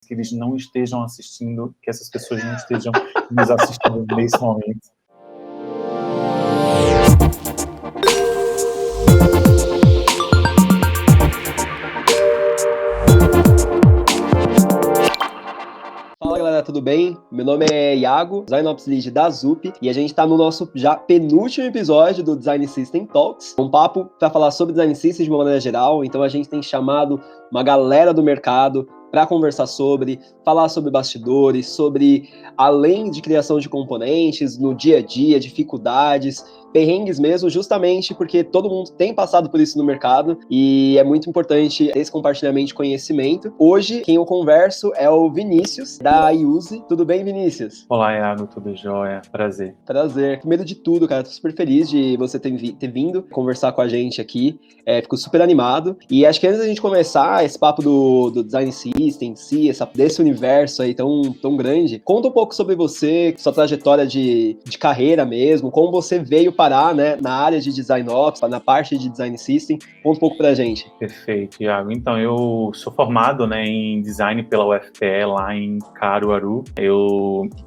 que eles não estejam assistindo, que essas pessoas não estejam nos assistindo nesse momento. Fala galera, tudo bem? Meu nome é Iago, Design Ops Lead da Zup, e a gente está no nosso já penúltimo episódio do Design System Talks, um papo para falar sobre Design Systems de uma maneira geral. Então a gente tem chamado uma galera do mercado para conversar falar sobre bastidores, sobre além de criação de componentes, no dia a dia, dificuldades, perrengues mesmo, justamente porque todo mundo tem passado por isso no mercado e é muito importante esse compartilhamento de conhecimento. Hoje, quem eu converso é o Vinícius, da Iuse. Tudo bem, Vinícius? Olá, Iago, tudo jóia? Prazer. Prazer. Primeiro de tudo, cara, tô super feliz de você ter vindo conversar com a gente aqui. Fico super animado. E acho que antes da gente começar esse papo do Design System em si, desse universo aí tão grande, conta um pouco sobre você, sua trajetória de carreira mesmo, como você veio parar, né, na área de Design Ops, na parte de Design System. Conta um pouco pra gente. Perfeito, Iago. Então, eu sou formado, né, em Design pela UFPE, lá em Caruaru.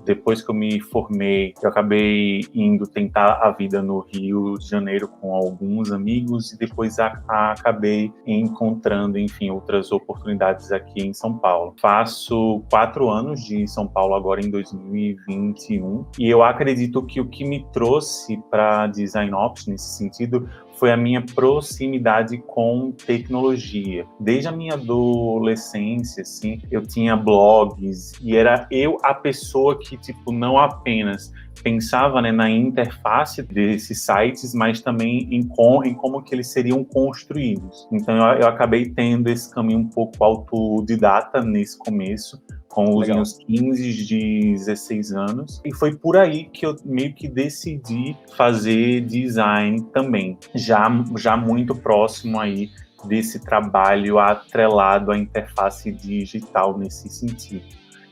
Depois que eu me formei, eu acabei indo tentar a vida no Rio de Janeiro com alguns amigos e depois acabei encontrando, enfim, outras oportunidades aqui em São Paulo. Faço 4 anos de São Paulo agora em 2021 e eu acredito que o que me trouxe para Design Ops nesse sentido foi a minha proximidade com tecnologia. Desde a minha adolescência, assim, eu tinha blogs e era eu a pessoa que, tipo, não apenas pensava, né, na interface desses sites, mas também em como que eles seriam construídos. Então eu acabei tendo esse caminho um pouco autodidata nesse começo, com os meus 15, 16 anos. E foi por aí que eu meio que decidi fazer design também, já muito próximo aí desse trabalho atrelado à interface digital nesse sentido.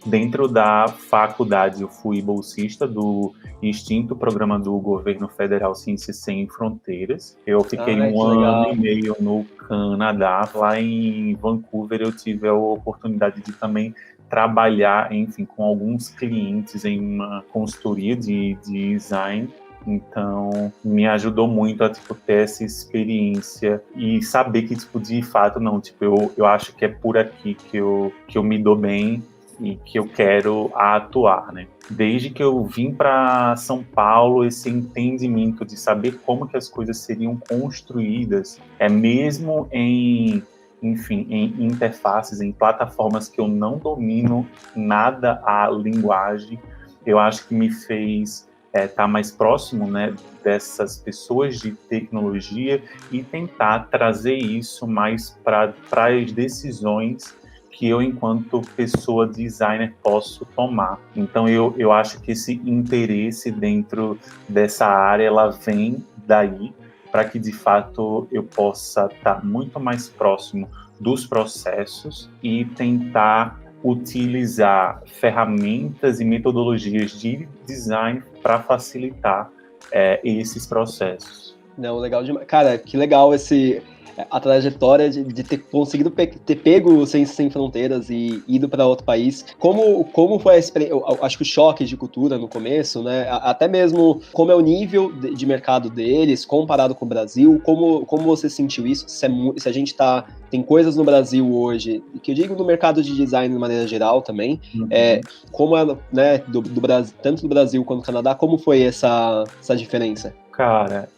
Dentro da faculdade, eu fui bolsista do extinto programa do governo federal Ciências Sem Fronteiras. Eu fiquei um ano e meio no Canadá. Lá em Vancouver, eu tive a oportunidade de também trabalhar, enfim, com alguns clientes em uma consultoria de design. Então, me ajudou muito a, tipo, ter essa experiência e saber que, tipo, de fato, não, tipo, eu acho que é por aqui que eu me dou bem e que eu quero atuar, né? Desde que eu vim para São Paulo, esse entendimento de saber como que as coisas seriam construídas, mesmo em interfaces, em plataformas que eu não domino nada a linguagem, eu acho que me fez estar mais próximo, né, dessas pessoas de tecnologia e tentar trazer isso mais para as decisões que eu, enquanto pessoa designer, posso tomar. Então, eu acho que esse interesse dentro dessa área, ela vem daí, para que, de fato, eu possa estar muito mais próximo dos processos e tentar utilizar ferramentas e metodologias de design para facilitar esses processos. Não, legal demais. Cara, que legal a trajetória de ter conseguido ter pego o Ciências Sem Fronteiras e ido para outro país. Como foi a experiência? Eu acho que o choque de cultura no começo, né? Até mesmo como é o nível de mercado deles comparado com o Brasil. Como você sentiu isso? Se a gente tem coisas no Brasil hoje, que eu digo no mercado de design de maneira geral também, como é, né, do Brasil, tanto do Brasil quanto do Canadá, como foi essa diferença? Cara,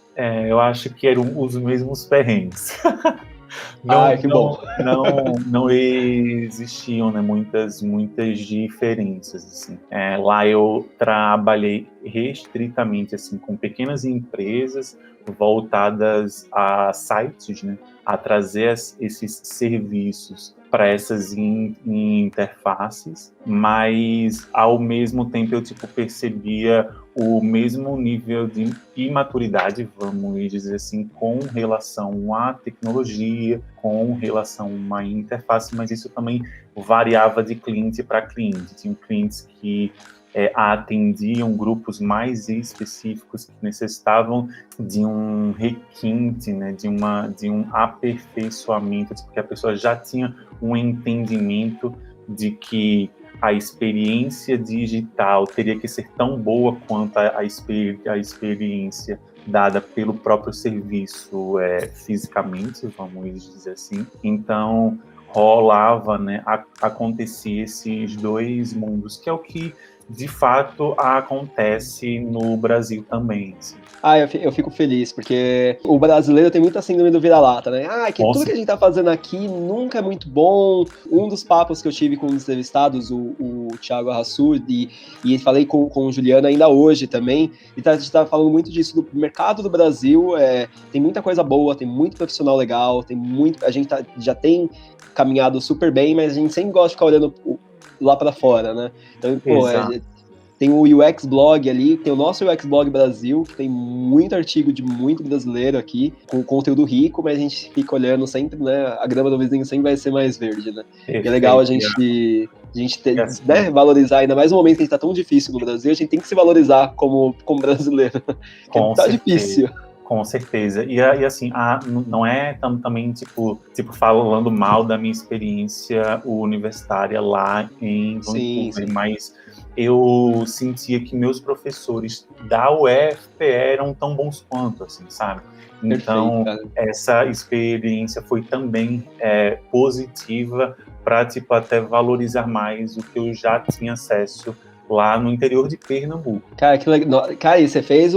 eu acho que eram os mesmos perrengues. Que bom. Não existiam, né, muitas diferenças, assim. Lá eu trabalhei restritamente, assim, com pequenas empresas voltadas a sites, né, a trazer esses serviços para essas interfaces, mas ao mesmo tempo eu, tipo, percebia o mesmo nível de imaturidade, vamos dizer assim, com relação à tecnologia, com relação a uma interface, mas isso também variava de cliente para cliente. Tinham clientes que atendiam grupos mais específicos que necessitavam de um requinte, né, de um aperfeiçoamento, porque a pessoa já tinha um entendimento de que a experiência digital teria que ser tão boa quanto a experiência dada pelo próprio serviço fisicamente, vamos dizer assim. Então, rolava, né, acontecia esses dois mundos, que é o que, de fato, acontece no Brasil também. Assim. Eu fico feliz, porque o brasileiro tem muita síndrome do vira-lata, né? Que tudo que a gente tá fazendo aqui nunca é muito bom. Um dos papos que eu tive com os entrevistados, o Thiago Arrasu, e falei com o Juliano ainda hoje também, e a gente tá falando muito disso, do mercado do Brasil, tem muita coisa boa, tem muito profissional legal, a gente já tem caminhado super bem, mas a gente sempre gosta de ficar olhando lá para fora, né? Então, tem o UX Blog ali, tem o nosso UX Blog Brasil, que tem muito artigo de muito brasileiro aqui, com conteúdo rico, mas a gente fica olhando sempre, né? A grama do vizinho sempre vai ser mais verde, né? Perfeito, e é legal a gente ter, né, valorizar, ainda mais no momento que a gente tá tão difícil no Brasil, a gente tem que se valorizar como brasileiro. Porque tá difícil. Com certeza. E assim, não é também, tipo, falando mal da minha experiência universitária lá em Vancouver, mas eu sentia que meus professores da UFPE eram tão bons quanto, assim, sabe? Então, essa experiência foi também positiva para, tipo, até valorizar mais o que eu já tinha acesso lá no interior de Pernambuco. Cara, que legal. Cara, e você fez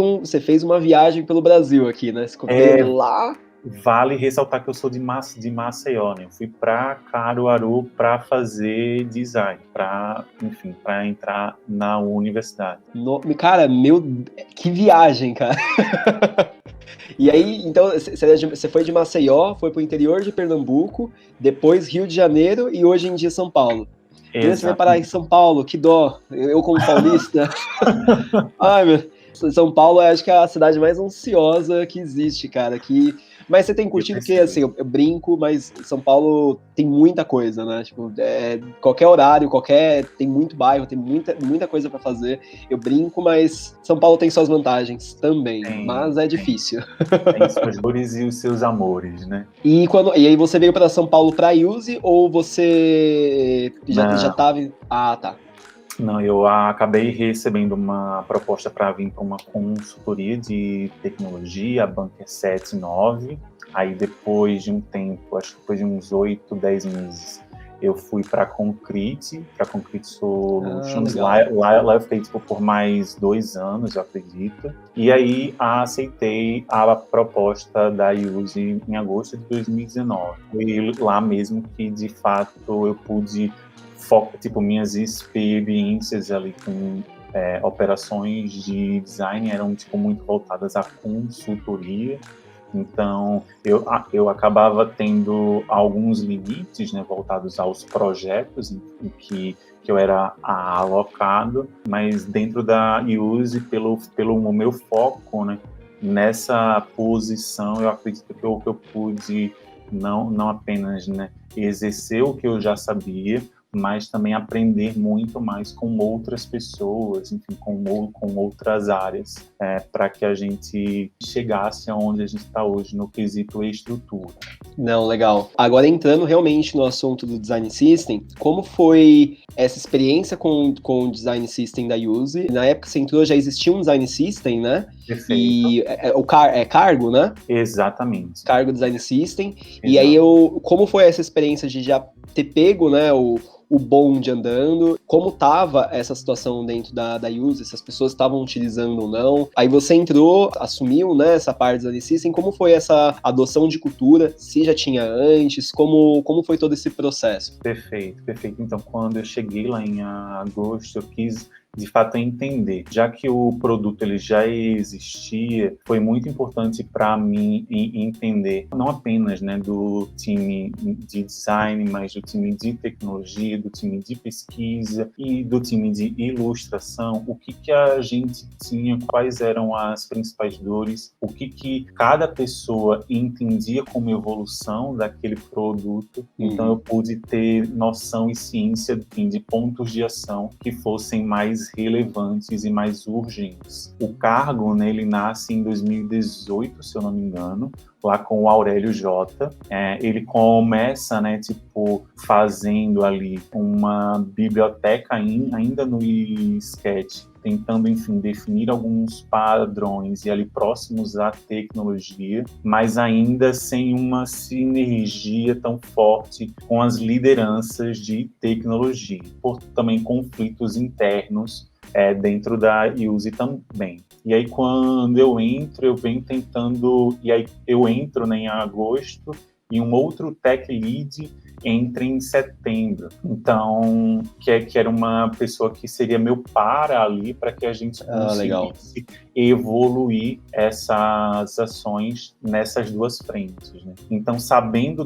uma viagem pelo Brasil aqui, né? Você veio lá. Vale ressaltar que eu sou de Maceió, né? Eu fui para Caruaru para fazer design, para entrar na universidade. Cara, que viagem, cara. E aí, então, você foi de Maceió, foi pro interior de Pernambuco, depois Rio de Janeiro e hoje em dia São Paulo. E você vai parar em São Paulo, que dó. Eu como paulista. Ai, meu. São Paulo, acho que é a cidade mais ansiosa que existe, cara. Mas você tem curtido, porque assim, eu brinco, mas São Paulo tem muita coisa, né? Tipo, qualquer horário, tem muito bairro, tem muita coisa pra fazer. Eu brinco, mas São Paulo tem suas vantagens também, mas é difícil. Tem suas dores e os seus amores, né? E aí você veio para São Paulo pra USE ou você já tava... Ah, tá. Não, eu acabei recebendo uma proposta para vir para uma consultoria de tecnologia, a Banker 79. Aí depois de um tempo, acho que depois de uns 8, 10 meses, eu fui para Concrete Solutions. Lá eu fiquei por mais 2 anos, eu acredito. E aí aceitei a proposta da USE em agosto de 2019. Foi lá mesmo que, de fato, eu pude minhas experiências ali com operações de design eram muito voltadas à consultoria. Então, eu acabava tendo alguns limites, né, voltados aos projetos em que eu era alocado, mas dentro da USE, pelo meu foco, né, nessa posição, eu acredito que eu pude não apenas, né, exercer o que eu já sabia, mas também aprender muito mais com outras pessoas, enfim, com outras áreas, para que a gente chegasse aonde a gente está hoje no quesito estrutura. Não, legal. Agora entrando realmente no assunto do Design System, como foi essa experiência com o Design System da USE? Na época que você entrou já existia um Design System, né? Perfeito. E cargo, né? Exatamente. Cargo Design System. Exato. E aí, como foi essa experiência de já ter pego, né, o bonde andando, como tava essa situação dentro da USE, se as pessoas estavam utilizando ou não. Aí você entrou, assumiu, né, essa parte do Design System, como foi essa adoção de cultura, se já tinha antes, como foi todo esse processo? Perfeito. Então, quando eu cheguei lá em agosto, eu quis de fato entender, já que o produto ele já existia, foi muito importante para mim entender, não apenas, né, do time de design, mas do time de tecnologia, do time de pesquisa e do time de ilustração, o que a gente tinha, quais eram as principais dores, o que cada pessoa entendia como evolução daquele produto. Então eu pude ter noção e ciência de pontos de ação que fossem mais relevantes e mais urgentes. O cargo, né, ele nasce em 2018, se eu não me engano, lá com o Aurélio J. Ele começa, né, tipo, fazendo ali uma biblioteca ainda no Sketch, tentando, enfim, definir alguns padrões e ali próximos à tecnologia, mas ainda sem uma sinergia tão forte com as lideranças de tecnologia, por também conflitos internos dentro da USE também. E aí, quando eu entro, eu venho tentando... E aí, eu entro, né, em agosto, e um outro tech lead entra em setembro. Então, que era uma pessoa que seria meu para ali, para que a gente conseguisse evoluir essas ações nessas duas frentes, né? Então, sabendo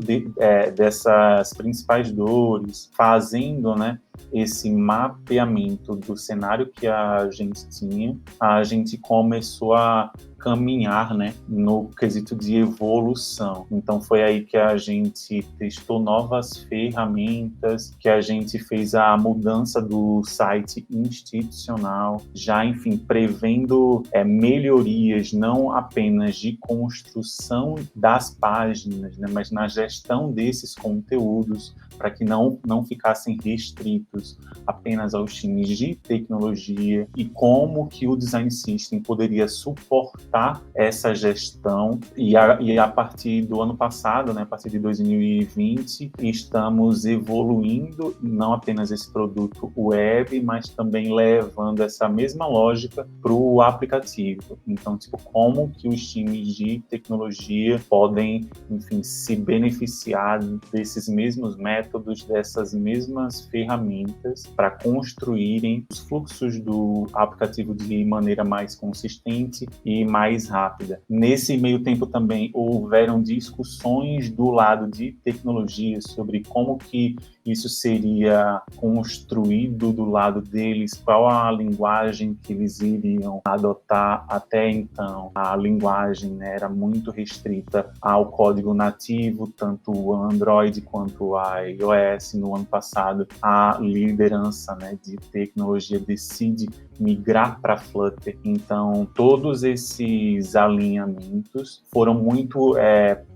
dessas principais dores, fazendo, né, esse mapeamento do cenário que a gente tinha, a gente começou a caminhar, né, no quesito de evolução. Então foi aí que a gente testou novas ferramentas, que a gente fez a mudança do site institucional, já, enfim, prevendo melhorias não apenas de construção das páginas, né, mas na gestão desses conteúdos, para que não ficassem restritos apenas aos times de tecnologia, e como que o Design System poderia suportar essa gestão. E a partir do ano passado, né, a partir de 2020, estamos evoluindo não apenas esse produto web, mas também levando essa mesma lógica para o aplicativo. Então, tipo, como que os times de tecnologia podem, enfim, se beneficiar desses mesmos métodos, dessas mesmas ferramentas para construírem os fluxos do aplicativo de maneira mais consistente e mais rápida. Nesse meio tempo também houveram discussões do lado de tecnologia sobre como que isso seria construído do lado deles, qual a linguagem que eles iriam adotar. Até então, a linguagem, né, era muito restrita ao código nativo, tanto o Android quanto a iOS. No ano passado, a liderança, né, de tecnologia decide migrar para Flutter. Então, todos esses alinhamentos foram muito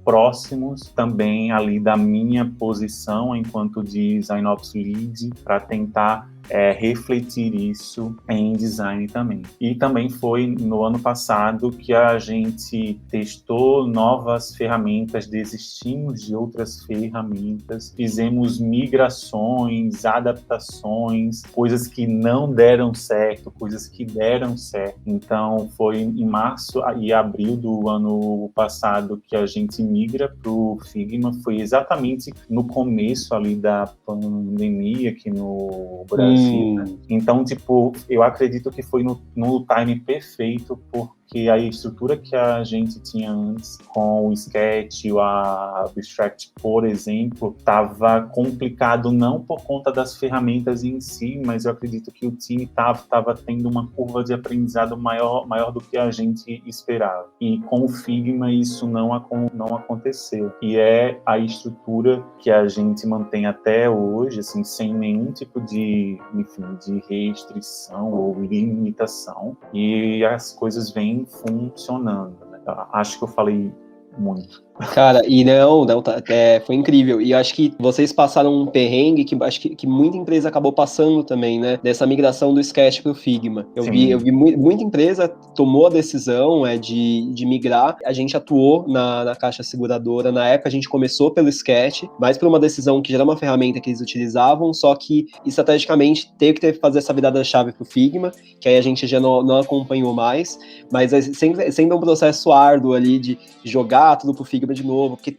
próximos também ali da minha posição enquanto Design Ops Lead, para tentar refletir isso em design também. E também foi no ano passado que a gente testou novas ferramentas, desistimos de outras ferramentas, fizemos migrações, adaptações, coisas que não deram certo, coisas que deram certo. Então foi em março e abril do ano passado que a gente migra para o Figma. Foi exatamente no começo ali da pandemia aqui no Brasil. Então, tipo, eu acredito que foi no time perfeito, porque a estrutura que a gente tinha antes com o Sketch, o Abstract, por exemplo, estava complicado não por conta das ferramentas em si, mas eu acredito que o time estava tendo uma curva de aprendizado maior do que a gente esperava. E com o Figma isso não aconteceu. E é a estrutura que a gente mantém até hoje, assim, sem nenhum tipo de restrição ou limitação, e as coisas vêm funcionando, né? Acho que eu falei muito. Cara, e não, foi incrível. E acho que vocês passaram um perrengue que acho que muita empresa acabou passando também, né? Dessa migração do Sketch pro Figma. Eu vi muita empresa tomou a decisão de migrar. A gente atuou na Caixa Seguradora. Na época a gente começou pelo Sketch, mas por uma decisão que já era uma ferramenta que eles utilizavam, só que estrategicamente teve que fazer essa virada-chave pro Figma, que aí a gente já não acompanhou mais. Mas sempre um processo árduo ali de jogar tudo pro Figma de novo, porque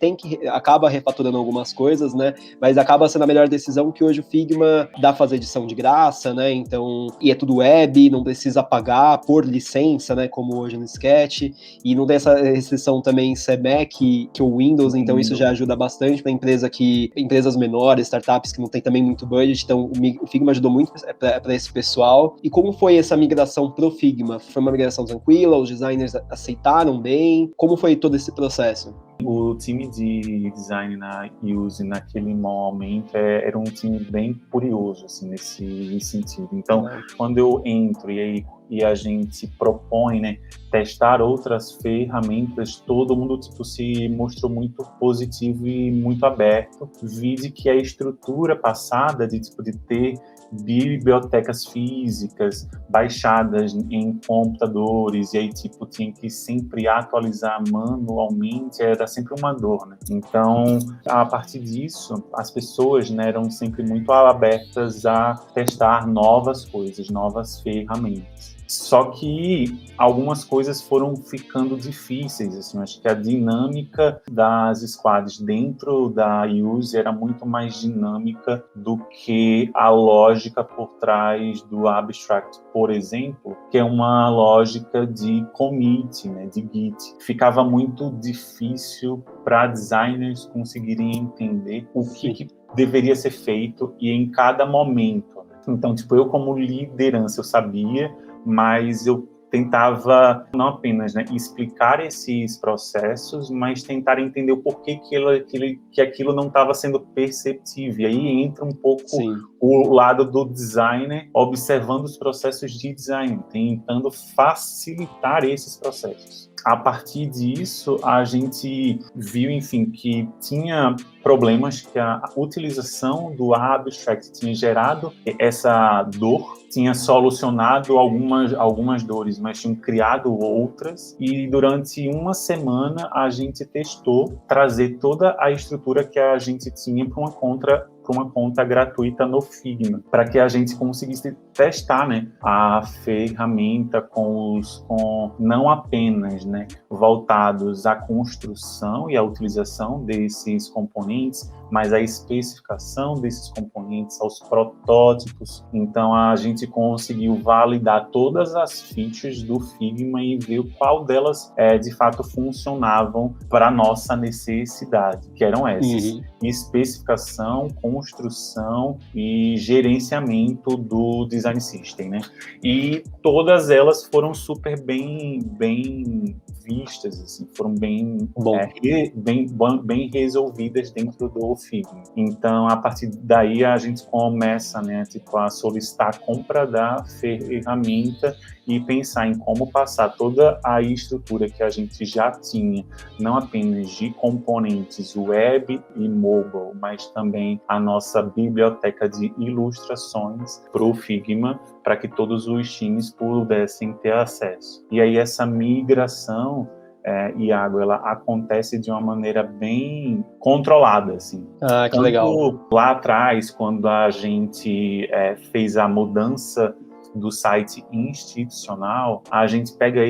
acaba refatorando algumas coisas, né, mas acaba sendo a melhor decisão, que hoje o Figma dá pra fazer edição de graça, né, então, e é tudo web, não precisa pagar por licença, né, como hoje no Sketch, e não tem essa restrição também se é Mac que o Windows, então isso já ajuda bastante para empresas menores, startups que não tem também muito budget, então o Figma ajudou muito para esse pessoal. E como foi essa migração pro Figma? Foi uma migração tranquila? Os designers aceitaram bem? Como foi todo esse processo? O time de design na Use naquele momento era um time bem curioso, assim, nesse sentido. Então, quando eu entro e a gente propõe, né, testar outras ferramentas, todo mundo se mostrou muito positivo e muito aberto. Vide que a estrutura passada de ter bibliotecas físicas baixadas em computadores, e aí tinha que sempre atualizar manualmente, era sempre uma dor, né? Então, a partir disso, as pessoas, né, eram sempre muito abertas a testar novas coisas, novas ferramentas. Só que algumas coisas foram ficando difíceis, assim, acho que a dinâmica das squads dentro da Use era muito mais dinâmica do que a lógica por trás do Abstract, por exemplo, que é uma lógica de commit, né, de Git. Ficava muito difícil para designers conseguirem entender o que deveria ser feito e em cada momento. Né? Então, eu como liderança, eu sabia, mas eu tentava não apenas, né, explicar esses processos, mas tentar entender o porquê que aquilo não estava sendo perceptível. E aí entra um pouco o lado do designer observando os processos de design, tentando facilitar esses processos. A partir disso, a gente viu, enfim, que tinha problemas, que a utilização do Abstract tinha gerado essa dor, tinha solucionado algumas dores, mas tinham criado outras, e durante uma semana a gente testou trazer toda a estrutura que a gente tinha para uma conta gratuita no Figma, para que a gente conseguisse testar, né, a ferramenta com não apenas, né, voltados à construção e à utilização desses componentes, mas a especificação desses componentes, aos protótipos. Então, a gente conseguiu validar todas as features do Figma e ver qual delas, de fato, funcionavam para a nossa necessidade, que eram essas. Especificação, construção e gerenciamento do Design System, né? E todas elas foram super bem vistas, assim, foram bem resolvidas dentro do Figma. Então, a partir daí, a gente começa, né, a solicitar a compra da ferramenta e pensar em como passar toda a estrutura que a gente já tinha, não apenas de componentes web e mobile, mas também a nossa biblioteca de ilustrações para o Figma, para que todos os times pudessem ter acesso. E aí essa migração, Iago, ela acontece de uma maneira bem controlada, assim. Que legal. Lá atrás, quando a gente fez a mudança do site institucional, a gente pega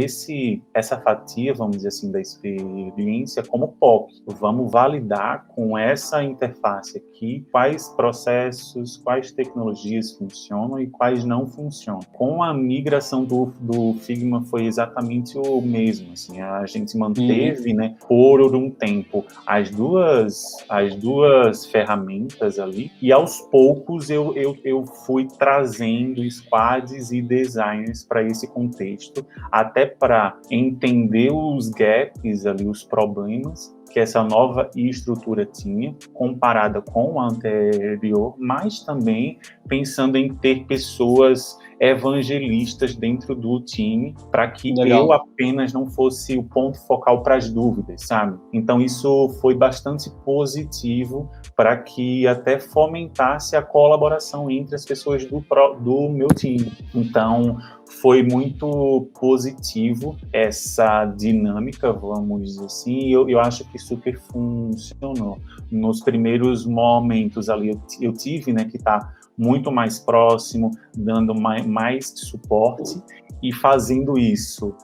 essa fatia, vamos dizer assim, da experiência como POC. Vamos validar com essa interface aqui quais processos, quais tecnologias funcionam e quais não funcionam. Com a migração do Figma foi exatamente o mesmo. Assim, a gente manteve, né, por um tempo as duas ferramentas ali, e aos poucos eu fui trazendo squads e designers para esse contexto, até para entender os gaps ali, os problemas que essa nova estrutura tinha, comparada com a anterior, mas também pensando em ter pessoas evangelistas dentro do time, para que eu apenas não fosse o ponto focal para as dúvidas, sabe? Então isso foi bastante positivo para que até fomentasse a colaboração entre as pessoas do meu time. Então, foi muito positivo essa dinâmica, vamos dizer assim, e eu acho que super funcionou. Nos primeiros momentos ali, eu tive, né, que estar muito mais próximo, dando mais suporte, e fazendo isso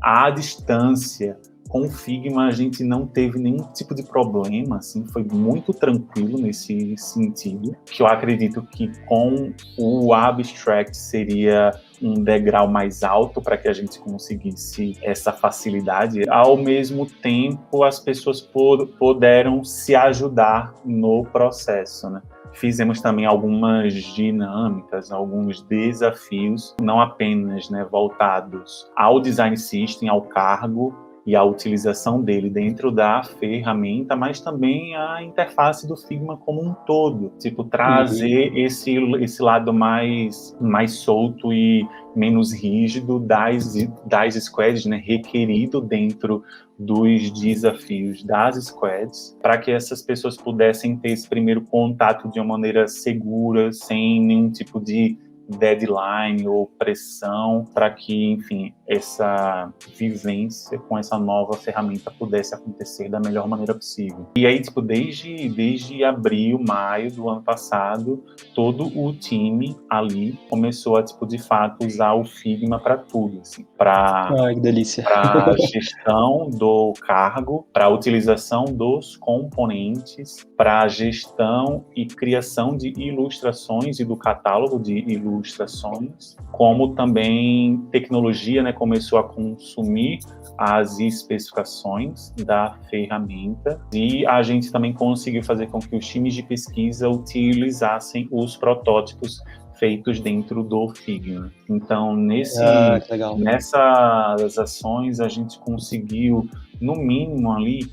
à distância. Com o Figma, a gente não teve nenhum tipo de problema, assim, foi muito tranquilo nesse sentido, que eu acredito que com o Abstract seria um degrau mais alto para que a gente conseguisse essa facilidade. Ao mesmo tempo, as pessoas puderam se ajudar no processo, né? Fizemos também algumas dinâmicas, alguns desafios, não apenas, né, voltados ao Design System, ao cargo, e a utilização dele dentro da ferramenta, mas também a interface do Figma como um todo, tipo, trazer esse lado mais solto e menos rígido das squads, né, requerido dentro dos desafios das squads, para que essas pessoas pudessem ter esse primeiro contato de uma maneira segura, sem nenhum tipo de deadline ou pressão, para que, enfim, essa vivência com essa nova ferramenta pudesse acontecer da melhor maneira possível. E aí, tipo, desde abril, maio do ano passado, todo o time ali começou a, tipo, de fato, usar o Figma para tudo, assim, que delícia. para gestão do cargo, para utilização dos componentes, para gestão e criação de ilustrações e do catálogo de ilustrações, como também tecnologia, né, começou a consumir as especificações da ferramenta, e a gente também conseguiu fazer com que os times de pesquisa utilizassem os protótipos feitos dentro do Figma. Então, nessas ações, a gente conseguiu, no mínimo ali,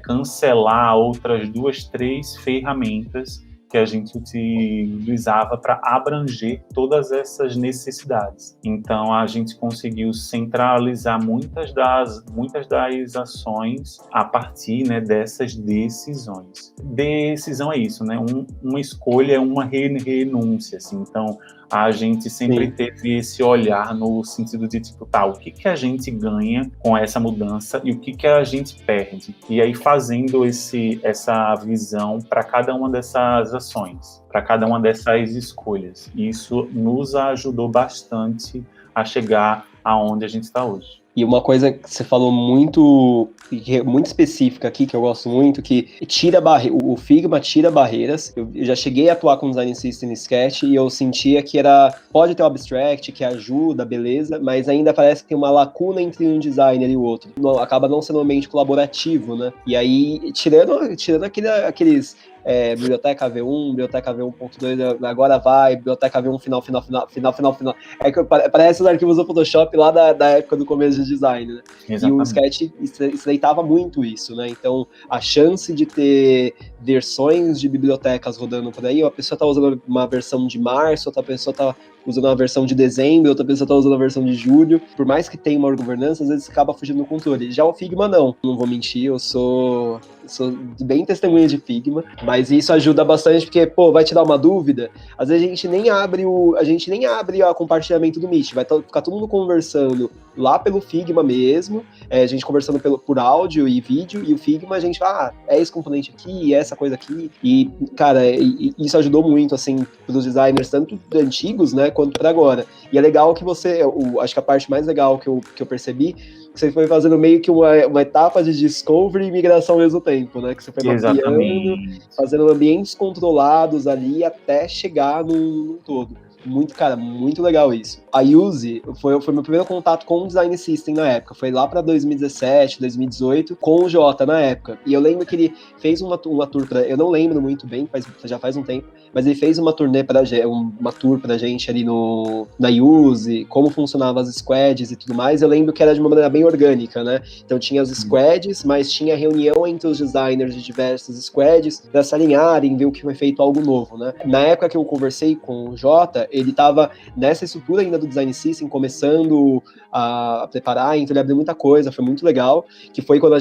cancelar outras 2, 3 ferramentas que a gente utilizava para abranger todas essas necessidades. Então, a gente conseguiu centralizar muitas das ações a partir, né, dessas decisões. Decisão é isso, né? Uma escolha é uma renúncia, assim. Então, a gente sempre teve esse olhar no sentido de, tipo, o que a gente ganha com essa mudança e o que a gente perde. E aí fazendo essa visão para cada uma dessas ações, para cada uma dessas escolhas. Isso nos ajudou bastante a chegar aonde a gente está hoje. E uma coisa que você falou muito específica aqui, que eu gosto muito, que o Figma tira barreiras. Eu já cheguei a atuar com Design System Sketch e eu sentia que pode ter o abstract, que ajuda, beleza, mas ainda parece que tem uma lacuna entre um designer e o outro. Acaba não sendo um ambiente colaborativo, né? E aí, tirando aqueles biblioteca V1, biblioteca V1.2, agora vai, biblioteca V1 final. É que parece os arquivos do Photoshop lá da época do começo de design, né? Exatamente. E o Sketch estreitava muito isso, né? Então, a chance de ter versões de bibliotecas rodando por aí, a pessoa tá usando uma versão de março, outra pessoa tá usando uma versão de dezembro, outra pessoa tá usando a versão de julho. Por mais que tenha uma governança, às vezes acaba fugindo do controle. Já o Figma, não vou mentir, eu sou bem testemunha de Figma, mas isso ajuda bastante porque, vai te dar uma dúvida, às vezes a gente nem abre o compartilhamento do Meet, vai ficar todo mundo conversando lá pelo Figma mesmo, a gente conversando por áudio e vídeo, e o Figma a gente fala, é esse componente aqui, essa coisa aqui, e, cara, isso ajudou muito, assim, pros designers, tanto antigos, né, quanto para agora. E é legal que acho que a parte mais legal que eu percebi, que você foi fazendo meio que uma etapa de discovery e migração ao mesmo tempo, né? Que você foi mapeando, fazendo ambientes controlados ali até chegar no todo. Muito legal isso. A Use foi meu primeiro contato com o Design System na época. Foi lá para 2017, 2018, com o Jota na época. E eu lembro que ele fez uma tour eu não lembro muito bem, já faz um tempo, mas ele fez uma tour pra gente ali na Use, como funcionavam as squads e tudo mais. Eu lembro que era de uma maneira bem orgânica, né? Então tinha as squads, mas tinha reunião entre os designers de diversas squads para se alinharem, ver o que foi feito algo novo, né? Na época que eu conversei com o Jota, ele estava nessa estrutura ainda do Design System, começando a preparar, então ele abriu muita coisa, foi muito legal, que foi quando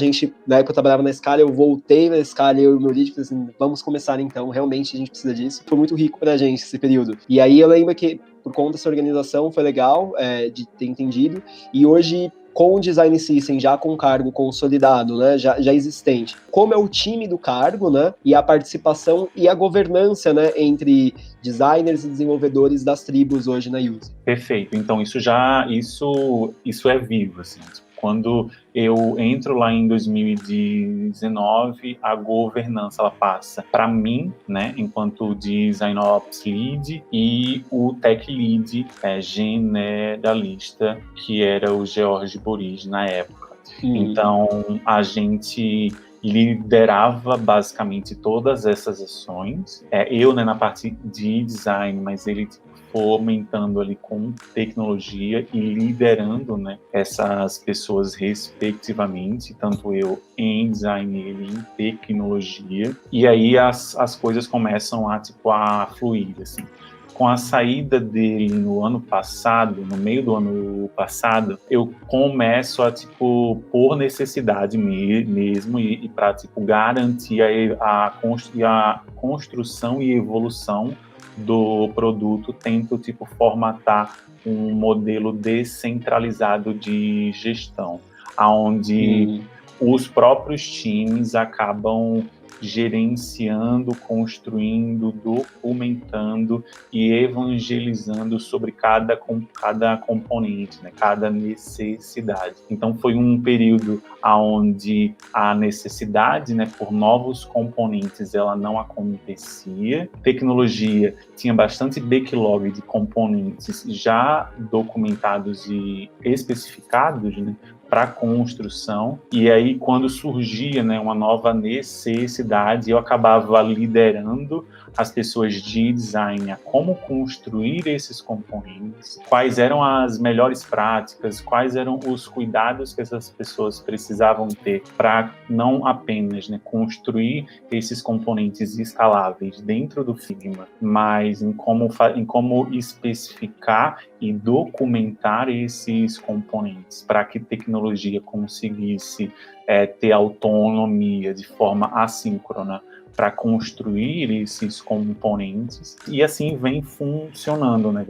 na época eu trabalhava na Scala, eu voltei na Scala, eu e o meu lead, falei assim, vamos começar então, realmente a gente precisa disso. Foi muito rico pra gente esse período. E aí eu lembro que, por conta dessa organização, foi legal de ter entendido, e hoje, com o Design System já com cargo consolidado, né, já existente, como é o time do cargo, né, e a participação e a governança, né, entre designers e desenvolvedores das tribos hoje na Use. Perfeito. Então isso é vivo, assim. Quando eu entro lá em 2019, a governança ela passa para mim, né, enquanto Design Ops Lead, e o Tech Lead generalista, que era o George Boris na época. Então, a gente liderava basicamente todas essas ações. Eu, né, na parte de design, mas ele fomentando ali com tecnologia e liderando, né, essas pessoas respectivamente, tanto eu em design e ele em tecnologia. E aí as coisas começam a fluir, assim. Com a saída dele no ano passado, no meio do ano passado, eu começo a, por necessidade mesmo, e para, garantir a construção e evolução do produto, tento, formatar um modelo descentralizado de gestão, onde os próprios times acabam gerenciando, construindo, documentando e evangelizando sobre cada componente, né, cada necessidade. Então foi um período onde a necessidade, né, por novos componentes ela não acontecia. Tecnologia tinha bastante backlog de componentes já documentados e especificados, né, para construção, e aí quando surgia, né, uma nova necessidade, eu acabava liderando as pessoas de design a como construir esses componentes, quais eram as melhores práticas, quais eram os cuidados que essas pessoas precisavam ter para não apenas, né, construir esses componentes escaláveis dentro do Figma, mas em como especificar e documentar esses componentes para que tecnologia conseguisse ter autonomia de forma assíncrona para construir esses componentes, e assim vem funcionando, né?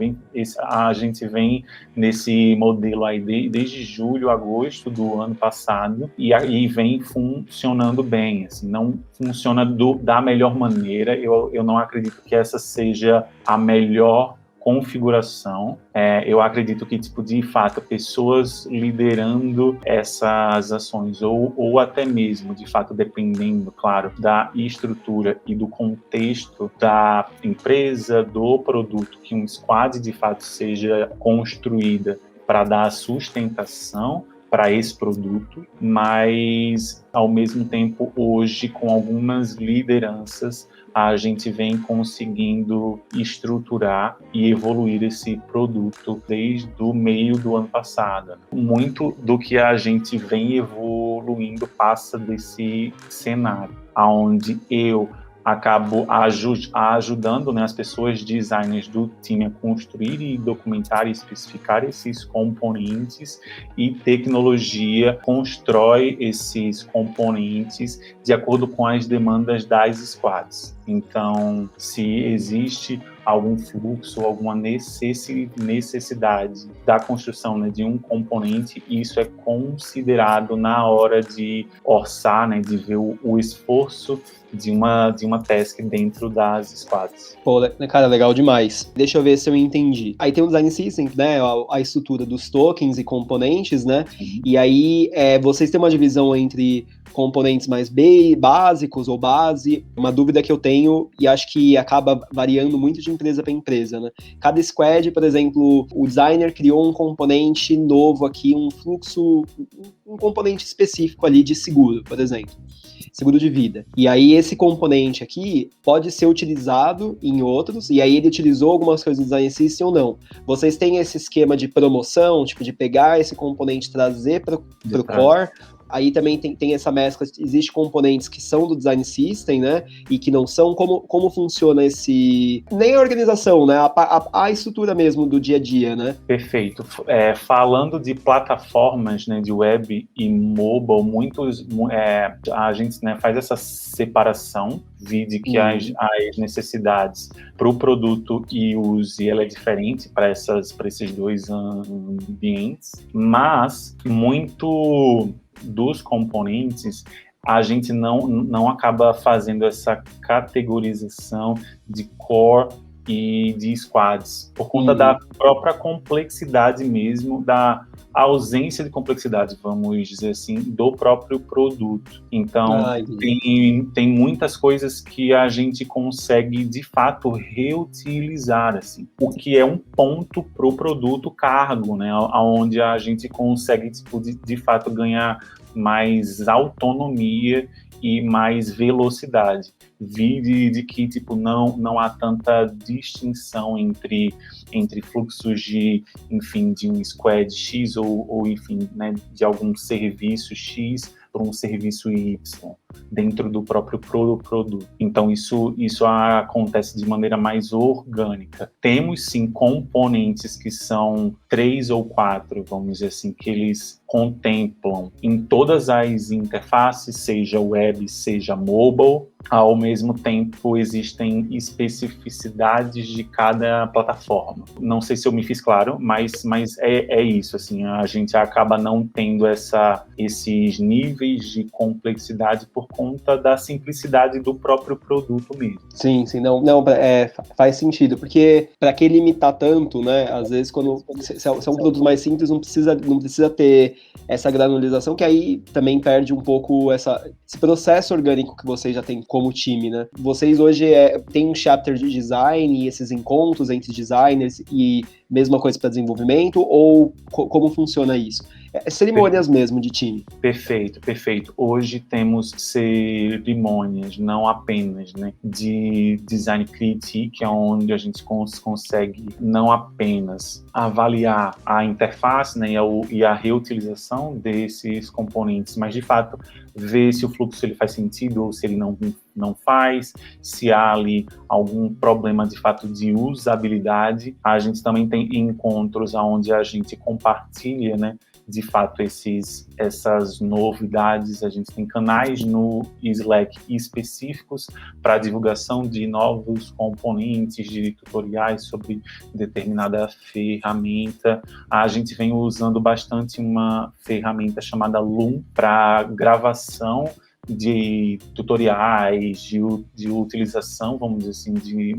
A gente vem nesse modelo aí desde julho, agosto do ano passado, e aí vem funcionando bem, assim, não funciona da melhor maneira, eu não acredito que essa seja a melhor configuração. Eu acredito que, de fato, pessoas liderando essas ações, ou até mesmo, de fato, dependendo, claro, da estrutura e do contexto da empresa, do produto, que um squad, de fato, seja construída para dar sustentação para esse produto, mas, ao mesmo tempo, hoje, com algumas lideranças, a gente vem conseguindo estruturar e evoluir esse produto desde o meio do ano passado. Muito do que a gente vem evoluindo passa desse cenário, onde eu acabo ajudando, né, as pessoas designers do time a construir e documentar e especificar esses componentes, e tecnologia constrói esses componentes de acordo com as demandas das squads. Então, se existe algum fluxo, alguma necessidade da construção, né, de um componente, isso é considerado na hora de orçar, né, de ver o esforço de uma task dentro das squads. Pô, cara, legal demais. Deixa eu ver se eu entendi. Aí tem o Design System, né, a estrutura dos tokens e componentes, né, e aí vocês têm uma divisão entre componentes mais básicos ou base. Uma dúvida que eu tenho, e acho que acaba variando muito de empresa para empresa, né? Cada squad, por exemplo, o designer criou um componente novo aqui, um fluxo, um componente específico ali de seguro, por exemplo. Seguro de vida. E aí esse componente aqui pode ser utilizado em outros, e aí ele utilizou algumas coisas do Design System ou não. Vocês têm esse esquema de promoção, tipo de pegar esse componente e trazer para o core. Aí também tem essa mescla, existe componentes que são do Design System, né, e que não são. Como funciona esse... Nem a organização, né, a estrutura mesmo do dia a dia, né? Perfeito. Falando de plataformas, né, de web e mobile, a gente, né, faz essa separação, vide que as necessidades para o produto e use, ela é diferente para esses dois ambientes, mas muito dos componentes a gente não acaba fazendo essa categorização de core e de squads, por conta da própria complexidade mesmo, da ausência de complexidade, vamos dizer assim, do próprio produto. Então, tem muitas coisas que a gente consegue, de fato, reutilizar, assim, o que é um ponto para o produto cargo, né, onde a gente consegue, de fato, ganhar mais autonomia e mais velocidade. De que tipo, não há tanta distinção entre fluxos de um squad X ou enfim, né, de algum serviço X para um serviço Y dentro do próprio produto. Então, isso acontece de maneira mais orgânica. Temos, sim, componentes que são 3 ou 4, vamos dizer assim, que eles contemplam em todas as interfaces, seja web, seja mobile. Ao mesmo tempo, existem especificidades de cada plataforma. Não sei se eu me fiz claro, mas é isso, assim, a gente acaba não tendo esses níveis de complexidade por conta da simplicidade do próprio produto mesmo. Sim, não, faz sentido, porque para que limitar tanto, né, às vezes quando são produtos mais simples, não precisa ter essa granularização, que aí também perde um pouco esse processo orgânico que vocês já têm como time, né? Vocês hoje têm um chapter de design e esses encontros entre designers e mesma coisa para desenvolvimento, ou como funciona isso? Cerimônias mesmo de time. Perfeito. Hoje temos cerimônias, não apenas, né, de design critique, que é onde a gente consegue não apenas avaliar a interface, né, e a reutilização desses componentes, mas de fato ver se o fluxo ele faz sentido ou se ele não faz, se há ali algum problema de fato de usabilidade. A gente também tem encontros onde a gente compartilha, né, de fato essas novidades. A gente tem canais no Slack específicos para divulgação de novos componentes, de tutoriais sobre determinada ferramenta. A gente vem usando bastante uma ferramenta chamada Loom para gravação de tutoriais, de utilização, vamos dizer assim, de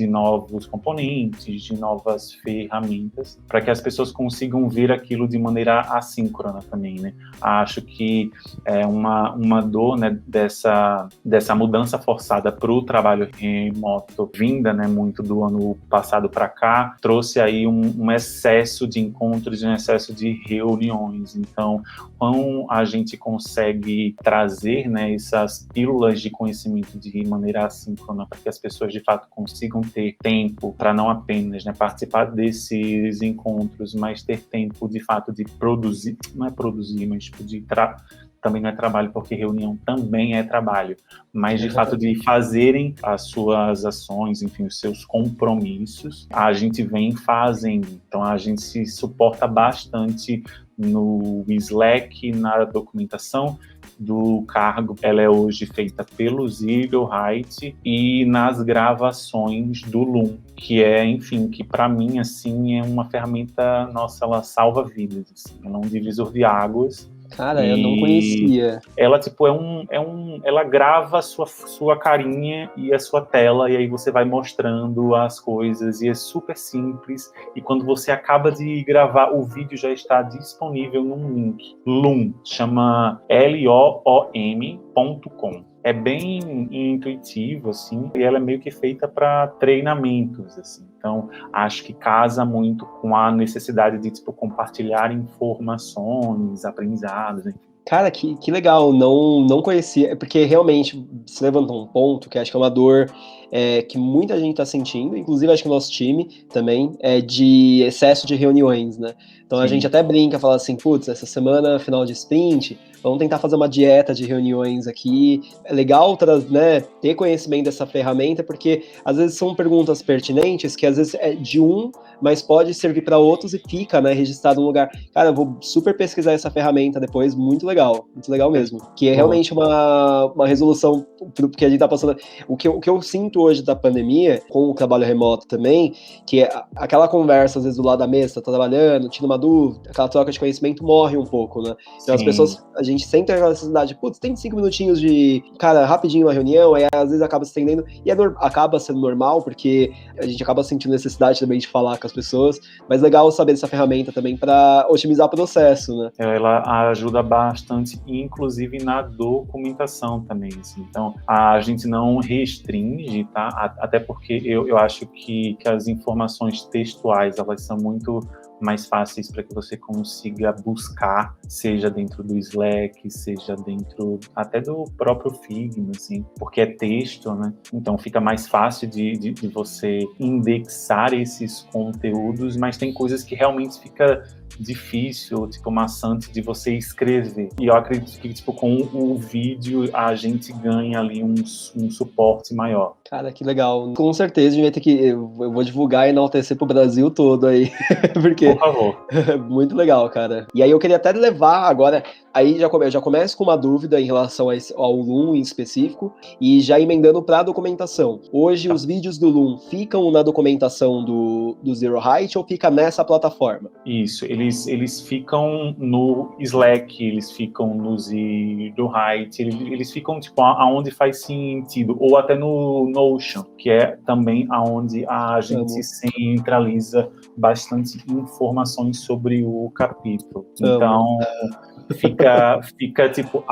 novos componentes, de novas ferramentas, para que as pessoas consigam ver aquilo de maneira assíncrona também, né? Acho que é uma dor, né, dessa mudança forçada para o trabalho remoto, vinda, né, muito do ano passado para cá, trouxe aí um excesso de encontros, um excesso de reuniões. Então, quando a gente consegue trazer, né, essas pílulas de conhecimento de maneira assíncrona para que as pessoas de fato consigam ter tempo para não apenas, né, participar desses encontros, mas ter tempo de fato de produzir, não é produzir, mas tipo, também não é trabalho, porque reunião também é trabalho, mas de fato de fazerem as suas ações, enfim, os seus compromissos, a gente vem fazendo. Então a gente se suporta bastante no Slack, na documentação do cargo. Ela é hoje feita pelo Eagle-Height e nas gravações do Loom, que é, enfim, que para mim, assim, é uma ferramenta, nossa, ela salva vidas, assim, ela é um divisor de águas. Cara, eu não conhecia. Ela, tipo, ela grava a sua carinha e a sua tela, e aí você vai mostrando as coisas, e é super simples, e quando você acaba de gravar, o vídeo já está disponível num link. Loom, chama loom.com. É bem intuitivo, assim, e ela é meio que feita para treinamentos, assim. Então, acho que casa muito com a necessidade de, tipo, compartilhar informações, aprendizados, enfim. Cara, que legal, não conhecia, porque realmente se levantou um ponto que acho que é uma dor que muita gente está sentindo, inclusive acho que o nosso time também, é de excesso de reuniões, né? Então a gente até brinca, fala assim, putz, essa semana, final de sprint, vamos tentar fazer uma dieta de reuniões aqui. É legal, né, ter conhecimento dessa ferramenta, porque às vezes são perguntas pertinentes, que às vezes é de mas pode servir para outros e fica, né, registrado no lugar. Cara, eu vou super pesquisar essa ferramenta depois, muito legal mesmo. Que é realmente uma resolução pro que a gente tá passando. O que eu sinto hoje da pandemia, com o trabalho remoto também, que é aquela conversa, às vezes, do lado da mesa, tá trabalhando, tira uma dúvida, aquela troca de conhecimento morre um pouco, né? Então as pessoas, a gente sente aquela necessidade, putz, tem 5 minutinhos de, cara, rapidinho uma reunião, aí às vezes acaba se estendendo, e acaba sendo normal, porque a gente acaba sentindo necessidade também de falar com as pessoas, mas legal saber dessa ferramenta também para otimizar o processo, né? Ela ajuda bastante, inclusive na documentação também, assim. Então, a gente não restringe, tá? Até porque eu acho que as informações textuais, elas são muito mais fáceis para que você consiga buscar, seja dentro do Slack, seja dentro até do próprio Figma, assim, porque é texto, né? Então fica mais fácil de você indexar esses conteúdos, mas tem coisas que realmente fica difícil, tipo, maçante de você escrever. E eu acredito que, tipo, com o vídeo a gente ganha ali um suporte maior. Cara, que legal. Com certeza, a gente vai ter que. Eu vou divulgar e enaltecer pro Brasil todo aí. Porque Por favor. muito legal, cara. E aí eu queria até levar agora. Aí já começo com uma dúvida em relação ao Loom em específico. E já emendando pra documentação. Hoje, os vídeos do Loom ficam na documentação do Zero Height ou fica nessa plataforma? Isso, eles ficam no Slack, eles ficam no Zero Height, eles ficam tipo aonde faz sentido, ou até no Notion, que é também aonde a gente centraliza bastante informações sobre o capítulo. Então fica tipo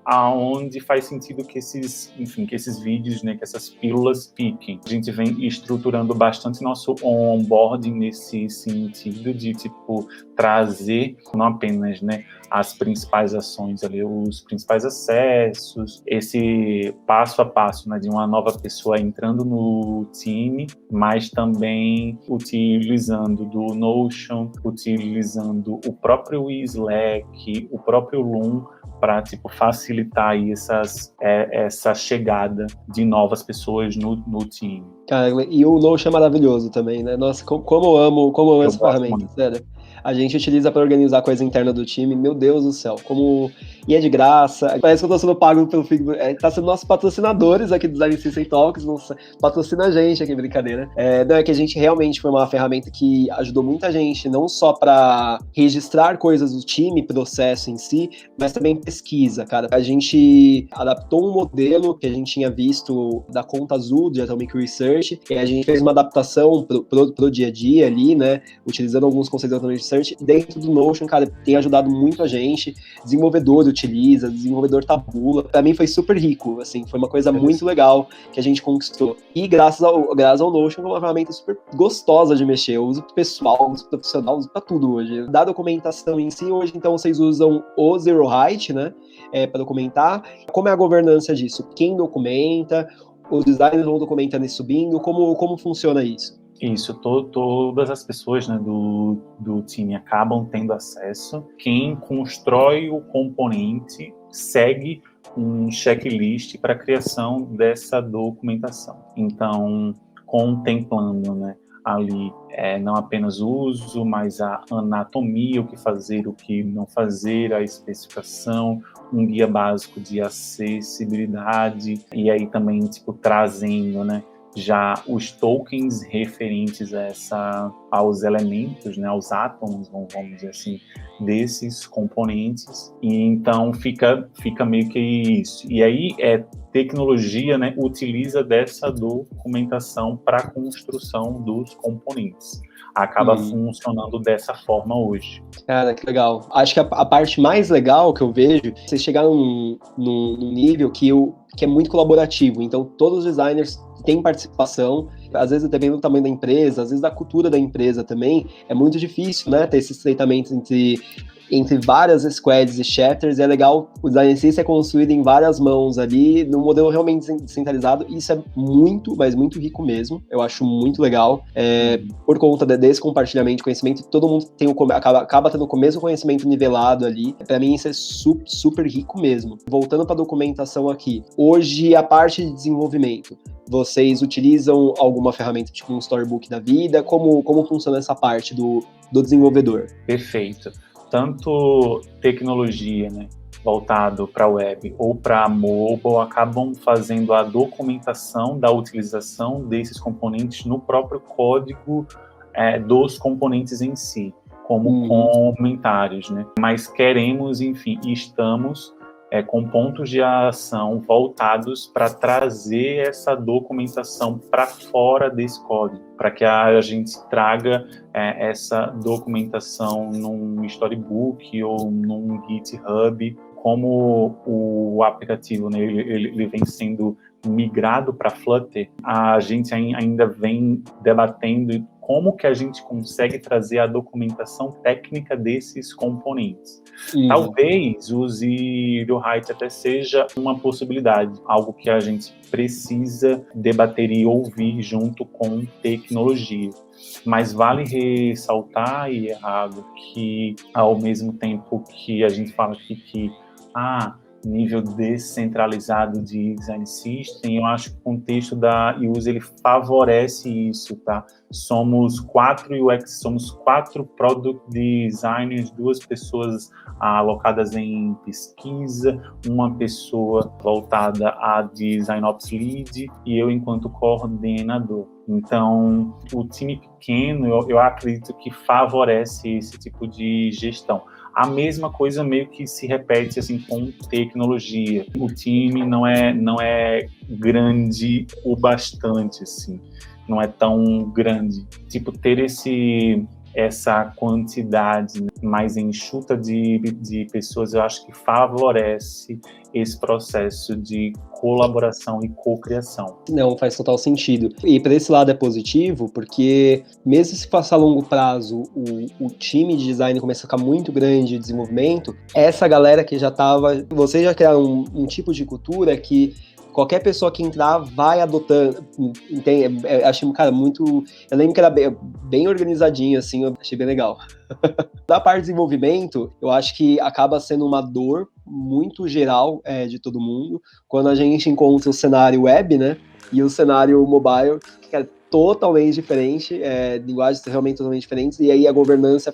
aonde faz sentido que esses vídeos, né, que essas pílulas fiquem. A gente vem estruturando bastante nosso onboarding nesse sentido de tipo trazer não apenas, né, as principais ações ali, os principais acessos, esse passo a passo, né, de uma nova pessoa entrando no time, mas também utilizando do Notion, utilizando o próprio Slack, o próprio Loom, para tipo, facilitar aí essa chegada de novas pessoas no time. Cara, e o Notion é maravilhoso também, né? Nossa, como eu amo essa ferramenta, sério. A gente utiliza para organizar a coisa interna do time, meu Deus do céu, e é de graça, parece que eu tô sendo pago pelo Figma, tá sendo nossos patrocinadores aqui do Design System Talks, patrocina a gente aqui, brincadeira. Não, é que a gente realmente foi uma ferramenta que ajudou muita gente, não só para registrar coisas do time, processo em si, mas também pesquisa, cara. A gente adaptou um modelo que a gente tinha visto da conta azul de Atomic Research, e a gente fez uma adaptação pro dia a dia ali, né, utilizando alguns conceitos da Atomic Research dentro do Notion, cara, tem ajudado muito a gente. Desenvolvedor utiliza, desenvolvedor tabula. Pra mim foi super rico, assim, foi uma coisa muito legal que a gente conquistou. E graças ao Notion, é uma ferramenta super gostosa de mexer. Eu uso pro pessoal, uso pro profissional, uso pra tudo hoje. Da documentação em si, hoje então vocês usam o Zero Height, né, para documentar. Como é a governança disso? Quem documenta? Os designers vão documentando e subindo? Como funciona isso? Isso, todas as pessoas, né, do time acabam tendo acesso. Quem constrói o componente segue um checklist para a criação dessa documentação. Então, contemplando, né, ali não apenas o uso, mas a anatomia, o que fazer, o que não fazer, a especificação, um guia básico de acessibilidade, e aí também tipo trazendo, né, já os tokens referentes aos elementos, né, aos átomos, vamos dizer assim, desses componentes, e então fica meio que isso. E aí tecnologia, né, utiliza dessa documentação para a construção dos componentes. Acaba funcionando dessa forma hoje. Cara, que legal. Acho que a parte mais legal que eu vejo, vocês chegaram num nível que é muito colaborativo. Então, todos os designers têm participação. Às vezes, dependendo do tamanho da empresa, às vezes da cultura da empresa também, é muito difícil, né, ter esse estreitamento entre várias squads e chapters. É legal, o Design System é construído em várias mãos ali, num modelo realmente descentralizado. Isso é muito, mas muito rico mesmo. Eu acho muito legal. Por conta desse compartilhamento de conhecimento, todo mundo acaba tendo o mesmo conhecimento nivelado ali. Para mim, isso é super rico mesmo. Voltando para a documentação aqui. Hoje, a parte de desenvolvimento. Vocês utilizam alguma ferramenta tipo um storybook da vida? Como funciona essa parte do desenvolvedor? Perfeito. Tanto tecnologia, né, voltado para web ou para mobile, acabam fazendo a documentação da utilização desses componentes no próprio código dos componentes em si, como comentários, né? Mas queremos, enfim, estamos com pontos de ação voltados para trazer essa documentação para fora desse código, para que a gente traga essa documentação num storybook ou num GitHub, como o aplicativo, né, ele vem sendo migrado para Flutter, a gente ainda vem debatendo como que a gente consegue trazer a documentação técnica desses componentes. Talvez o Zero Height até seja uma possibilidade, algo que a gente precisa debater e ouvir junto com tecnologia. Mas vale ressaltar, Iago, que ao mesmo tempo que a gente fala aqui que nível descentralizado de design system, eu acho que o contexto da USE ele favorece isso, tá? Somos 4 UX, somos 4 product designers, 2 pessoas alocadas em pesquisa, uma pessoa voltada a design ops lead e eu enquanto coordenador. Então, o time pequeno, eu acredito que favorece esse tipo de gestão. A mesma coisa meio que se repete assim com tecnologia. O time não é grande o bastante, assim. Não é tão grande. Tipo, ter essa quantidade mais enxuta de pessoas, eu acho que favorece esse processo de colaboração e cocriação. Não, faz total sentido. E para esse lado é positivo, porque mesmo se passar a longo prazo, o time de design começa a ficar muito grande de desenvolvimento, essa galera que já estava... Vocês já criaram um tipo de cultura que qualquer pessoa que entrar vai adotando, entende? Achei, cara, muito... Eu lembro que era bem organizadinho, assim, eu achei bem legal. Da parte de desenvolvimento, eu acho que acaba sendo uma dor muito geral de todo mundo, quando a gente encontra o cenário web, né, e o cenário mobile, que é totalmente diferente, linguagens realmente totalmente diferentes, e aí a governança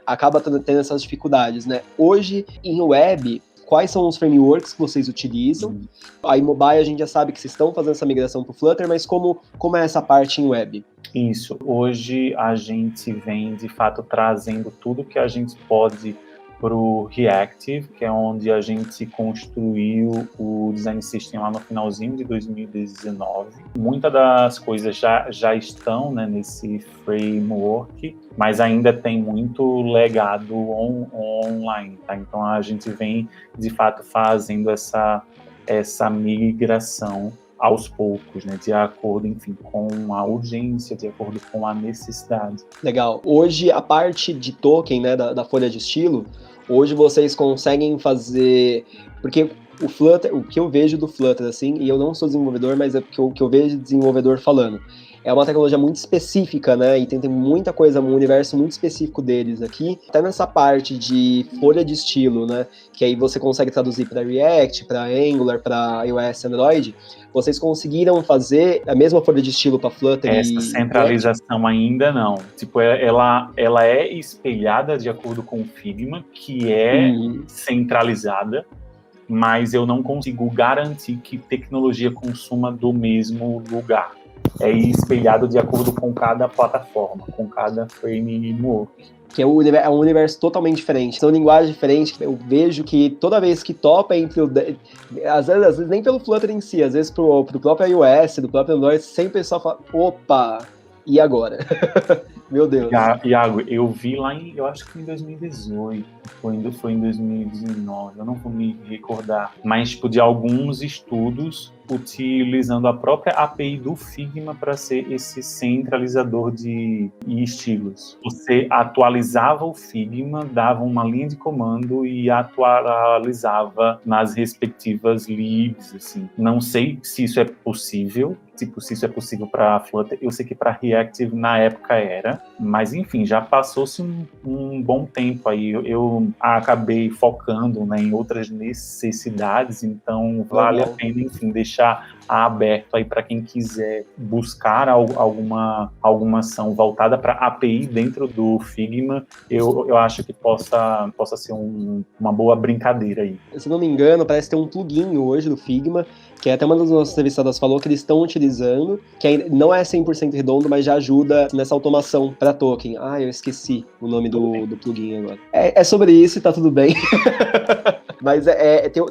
acaba tendo essas dificuldades, né. Hoje, em web, quais são os frameworks que vocês utilizam? Aí mobile a gente já sabe que vocês estão fazendo essa migração para o Flutter, mas como é essa parte em web? Isso. Hoje a gente vem, de fato, trazendo tudo que a gente pode para o Reactive, que é onde a gente construiu o Design System lá no finalzinho de 2019. Muitas das coisas já estão, né, nesse framework, mas ainda tem muito legado online, tá? Então a gente vem, de fato, fazendo essa migração aos poucos, né, de acordo, enfim, com a urgência, de acordo com a necessidade. Legal. Hoje, a parte de token, né, da folha de estilo, hoje vocês conseguem fazer... Porque o Flutter, o que eu vejo do Flutter, assim, e eu não sou desenvolvedor, mas é porque o que eu vejo de desenvolvedor falando, é uma tecnologia muito específica, né, e tem muita coisa, um universo muito específico deles aqui, até nessa parte de folha de estilo, né, que aí você consegue traduzir para React, para Angular, para iOS, Android. Vocês conseguiram fazer a mesma folha de estilo para Flutter? Essa centralização ainda não. Tipo, ela é espelhada de acordo com o Figma, que é centralizada, mas eu não consigo garantir que tecnologia consuma do mesmo lugar. É espelhado de acordo com cada plataforma, com cada framework. Que é um universo totalmente diferente, são linguagens diferentes. Eu vejo que toda vez que topa entre às vezes nem pelo Flutter em si, às vezes pro próprio iOS, do próprio Android, sempre o pessoal fala, opa, e agora? Meu Deus. Iago, eu vi lá eu acho que em 2018, foi em 2019, eu não vou me recordar, mas tipo, de alguns estudos utilizando a própria API do Figma para ser esse centralizador de estilos. Você atualizava o Figma, dava uma linha de comando e atualizava nas respectivas libs, assim. Não sei se isso é possível, se isso é possível para Flutter. Eu sei que para Reactive na época era, mas enfim, já passou-se um bom tempo aí. Eu acabei focando, né, em outras necessidades, então vale a pena, enfim, deixar aberto aí para quem quiser buscar alguma ação voltada para API dentro do Figma. Eu acho que possa ser uma boa brincadeira aí. Se não me engano, parece ter um plugin hoje do Figma, que até uma das nossas entrevistadas falou que eles estão utilizando, que não é 100% redondo, mas já ajuda nessa automação para token. Eu esqueci o nome do plugin agora. É sobre isso e tá tudo bem. Mas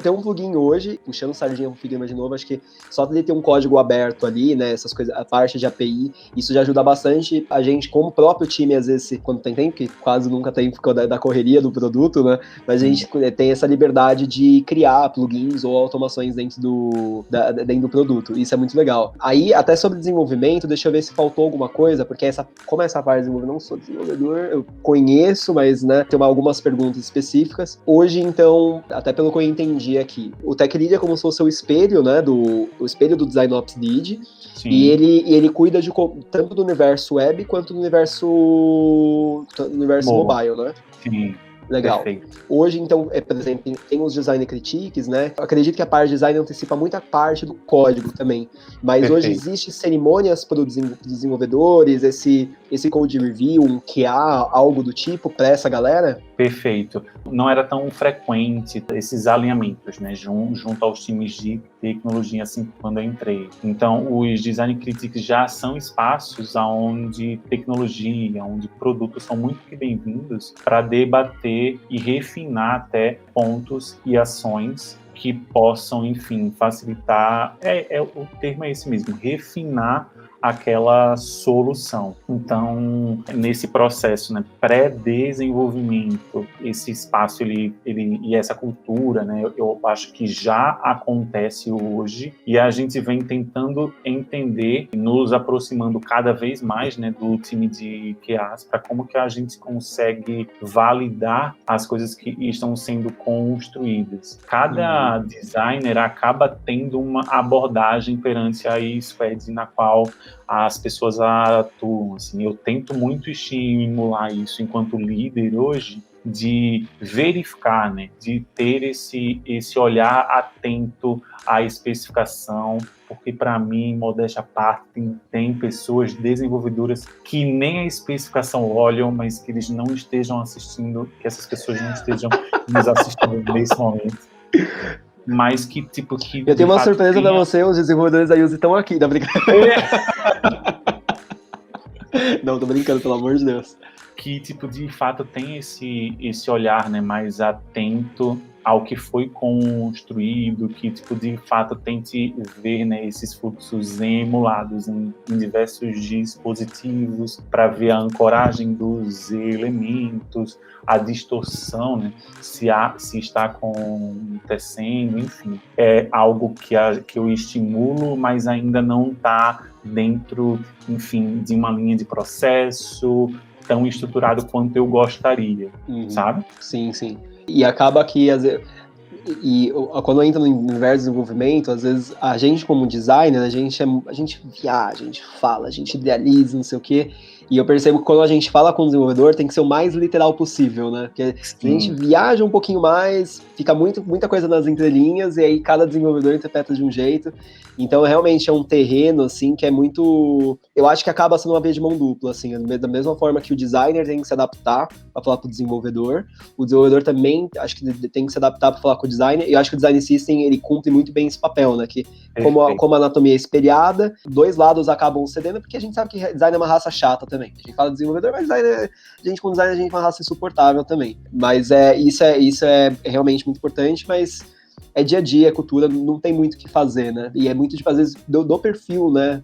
tem um plugin hoje, puxando sardinha pro Figma de novo, acho que só de ter um código aberto ali, né, essas coisas, a parte de API, isso já ajuda bastante a gente, como o próprio time, às vezes, quando tem tempo, que quase nunca tem por causa da correria do produto, né, mas a gente tem essa liberdade de criar plugins ou automações dentro do produto, isso é muito legal. Aí, até sobre desenvolvimento, deixa eu ver se faltou alguma coisa, porque como essa parte de desenvolvimento, eu não sou desenvolvedor, eu conheço, mas, né, tem algumas perguntas específicas. Hoje, então, até pelo que eu entendi aqui, o Tech Lead é como se fosse o espelho, né, o espelho do Design Ops Lead, Sim. e ele cuida tanto do universo web quanto do universo mobile, né? Sim. Legal. Perfeito. Hoje, então, por exemplo, tem os design critiques, né? Eu acredito que a parte de design antecipa muita parte do código também. Mas Perfeito. Hoje existem cerimônias para os desenvolvedores, esse code review, um QA, algo do tipo, para essa galera? Perfeito. Não era tão frequente esses alinhamentos, né, junto aos times de tecnologia, assim, quando eu entrei. Então, os design critics já são espaços onde tecnologia, onde produtos são muito que bem-vindos para debater e refinar até pontos e ações que possam, enfim, facilitar, o termo é esse mesmo, refinar aquela solução. Então, nesse processo, né, pré-desenvolvimento, esse espaço ele e essa cultura, né, eu acho que já acontece hoje e a gente vem tentando entender, nos aproximando cada vez mais, né, do time de QAs, para como que a gente consegue validar as coisas que estão sendo construídas. Cada designer acaba tendo uma abordagem perante a squad na qual as pessoas atuam, assim. Eu tento muito estimular isso enquanto líder hoje, de verificar, né, de ter esse olhar atento à especificação, porque para mim, modéstia à parte, tem pessoas desenvolvedoras que nem a especificação olham, mas que eles não estejam assistindo, que essas pessoas não estejam nos assistindo nesse momento. Mas que, tipo, que... Eu tenho uma surpresa pra você, os desenvolvedores da Yuzi estão aqui, tá brincando? Não, tô brincando, pelo amor de Deus. Que, tipo, de fato tem esse olhar, né, mais atento ao que foi construído, que, tipo, de fato tente ver, né, esses fluxos emulados em diversos dispositivos para ver a ancoragem dos elementos, a distorção, né, se está acontecendo, enfim. É algo que eu estimulo, mas ainda não está dentro, enfim, de uma linha de processo tão estruturado quanto eu gostaria, sabe? Sim, sim. E acaba que, às vezes, quando entra no universo de desenvolvimento, às vezes a gente como designer, a gente viaja, a gente fala, a gente idealiza, não sei o quê, e eu percebo que quando a gente fala com o desenvolvedor, tem que ser o mais literal possível, né? Porque se a gente viaja um pouquinho mais, fica muita coisa nas entrelinhas, e aí cada desenvolvedor interpreta de um jeito. Então, realmente, é um terreno, assim, que é muito... Eu acho que acaba sendo uma via de mão dupla, assim, da mesma forma que o designer tem que se adaptar para falar com o desenvolvedor também, acho que tem que se adaptar para falar com o designer, e eu acho que o Design System, ele cumpre muito bem esse papel, né? Que, como a anatomia é espelhada, dois lados acabam cedendo, porque a gente sabe que design é uma raça chata também. A gente fala desenvolvedor, mas a gente com design, a gente é uma raça insuportável também. Mas isso é realmente muito importante, mas é dia a dia, é cultura, não tem muito o que fazer, né? E é muito, tipo, às vezes, do perfil, né?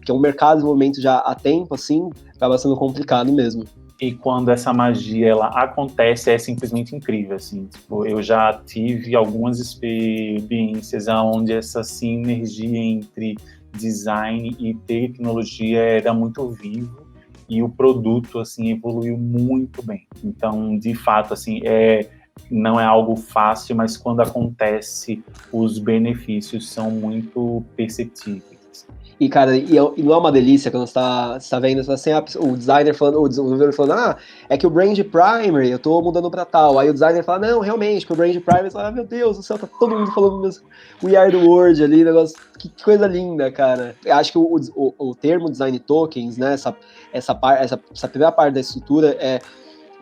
Que é um mercado de desenvolvimento já há tempo, assim, acaba sendo complicado mesmo. E quando essa magia ela acontece, é simplesmente incrível, assim. Tipo, eu já tive algumas experiências onde essa sinergia entre design e tecnologia era muito vivo e o produto, assim, evoluiu muito bem. Então, de fato, assim, não é algo fácil, mas quando acontece, os benefícios são muito perceptíveis. E, cara, não é uma delícia quando você tá vendo assim, o designer falando, o desenvolvedor falando, é que o Brand Primary, eu tô mudando pra tal. Aí o designer fala, não, realmente, que o Brand Primary, fala, meu Deus do céu, tá todo mundo falando mesmo, We Are the World ali, negócio, que coisa linda, cara. Eu acho que o termo design tokens, né, essa primeira parte da estrutura